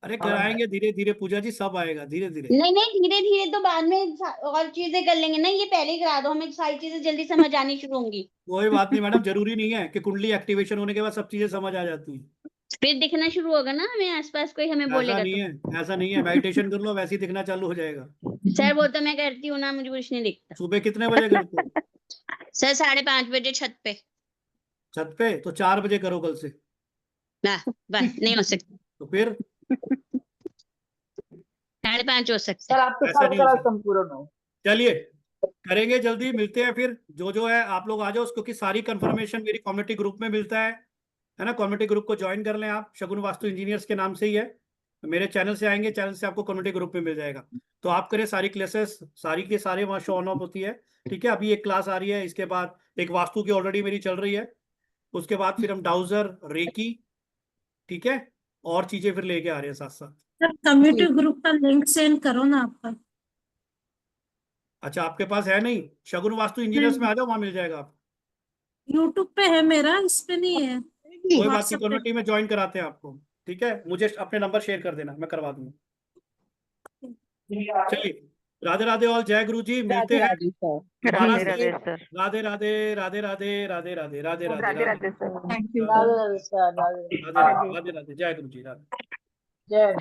S1: अरे कराएंगे धीरे धीरे पूजा जी, सब आएगा धीरे धीरे।
S10: नहीं नहीं, धीरे धीरे तो बाद में और चीजें कर लेंगे ना, ये पहले ही करा दो, हमें सारी चीजें जल्दी समझ आनी शुरू होंगी।
S1: कोई बात नहीं मैडम, जरूरी नहीं है कि कुंडली एक्टिवेशन होने के बाद सब चीजें समझ आ जाती हैं।
S10: फिर दिखना शुरू होगा ना हमें आसपास, कोई हमें
S1: ऐसा
S10: बोलेगा
S1: नहीं
S10: तो।
S1: है, ऐसा नहीं है। मेडिटेशन कर लो, वैसे ही दिखना चालू हो जाएगा।
S10: सर वो तो मैं करती हूँ ना, मुझे कुछ नहीं दिखता।
S1: सुबह कितने बजे करते हो?
S10: सर 5:30 बजे छत पे।
S1: छत पे? तो 4 बजे करो कल से।
S10: ना, बस नहीं हो सकता।
S1: तो फिर
S10: 5:30 हो सकता
S4: सर
S10: है।
S4: आपके
S1: ऐसा
S4: साथ
S1: नहीं हो
S4: क्लास
S1: सकता।
S4: संपूर्ण हो।
S1: चलिए करेंगे, जल्दी मिलते हैं फिर। जो है आप लोग आ जाओ, क्योंकि सारी कंफर्मेशन मेरी कम्युनिटी ग्रुप में मिलता है ना। कम्युनिटी ग्रुप को ज्वाइन कर लें आप, शगुन वास्तु इंजीनियर्स के नाम से ही है। मेरे चैनल से आएंगे, चैनल से आपको कम्युनिटी ग्रुप में मिल जाएगा। तो आप करें सारी क्लासेस, सारी के सारे वहाँ शो ऑन ऑफ होती है, ठीक है। अभी एक क्लास आ रही है, इसके बाद एक वास्तु की ऑलरेडी मेरी चल रही है। उसके बाद फिर हम डाउजर, रेकी, ठीक है, और चीजें फिर लेके आ रहे हैं साथ साथ।
S5: सर कम्युनिटी ग्रुप का लिंक सेंड करो ना आपका।
S1: अच्छा, आपके पास है नहीं? शगुन वास्तु इंजीनियर्स में आ जाओ, वहां मिल जाएगा आप।
S5: यूट्यूब पे है मेरा, इस पे नहीं है।
S1: कोई बात नहीं,
S5: व्हाट्सएप पे।
S1: कम्युनिटी में ज्वाइन कराते हैं आपको, ठीक है। मुझे अपने नंबर शेयर कर देना, मैं करवा दूंगा। चलिए, राधे राधे और जय गुरु जी। मिलते हैं दोबारा
S9: राधे
S1: से।
S9: Radhe sir,
S1: Radhe Radhe, Radhe Radhe, Radhe Radhe, Radhe Radhe,
S9: Radhe
S1: Radhe
S9: Radhe sir, thank you
S1: Radhe
S4: Radhe Radhe sir, Radhe
S1: Radhe, Radhe Radhe, जय गुरु जी, राधे।
S4: जय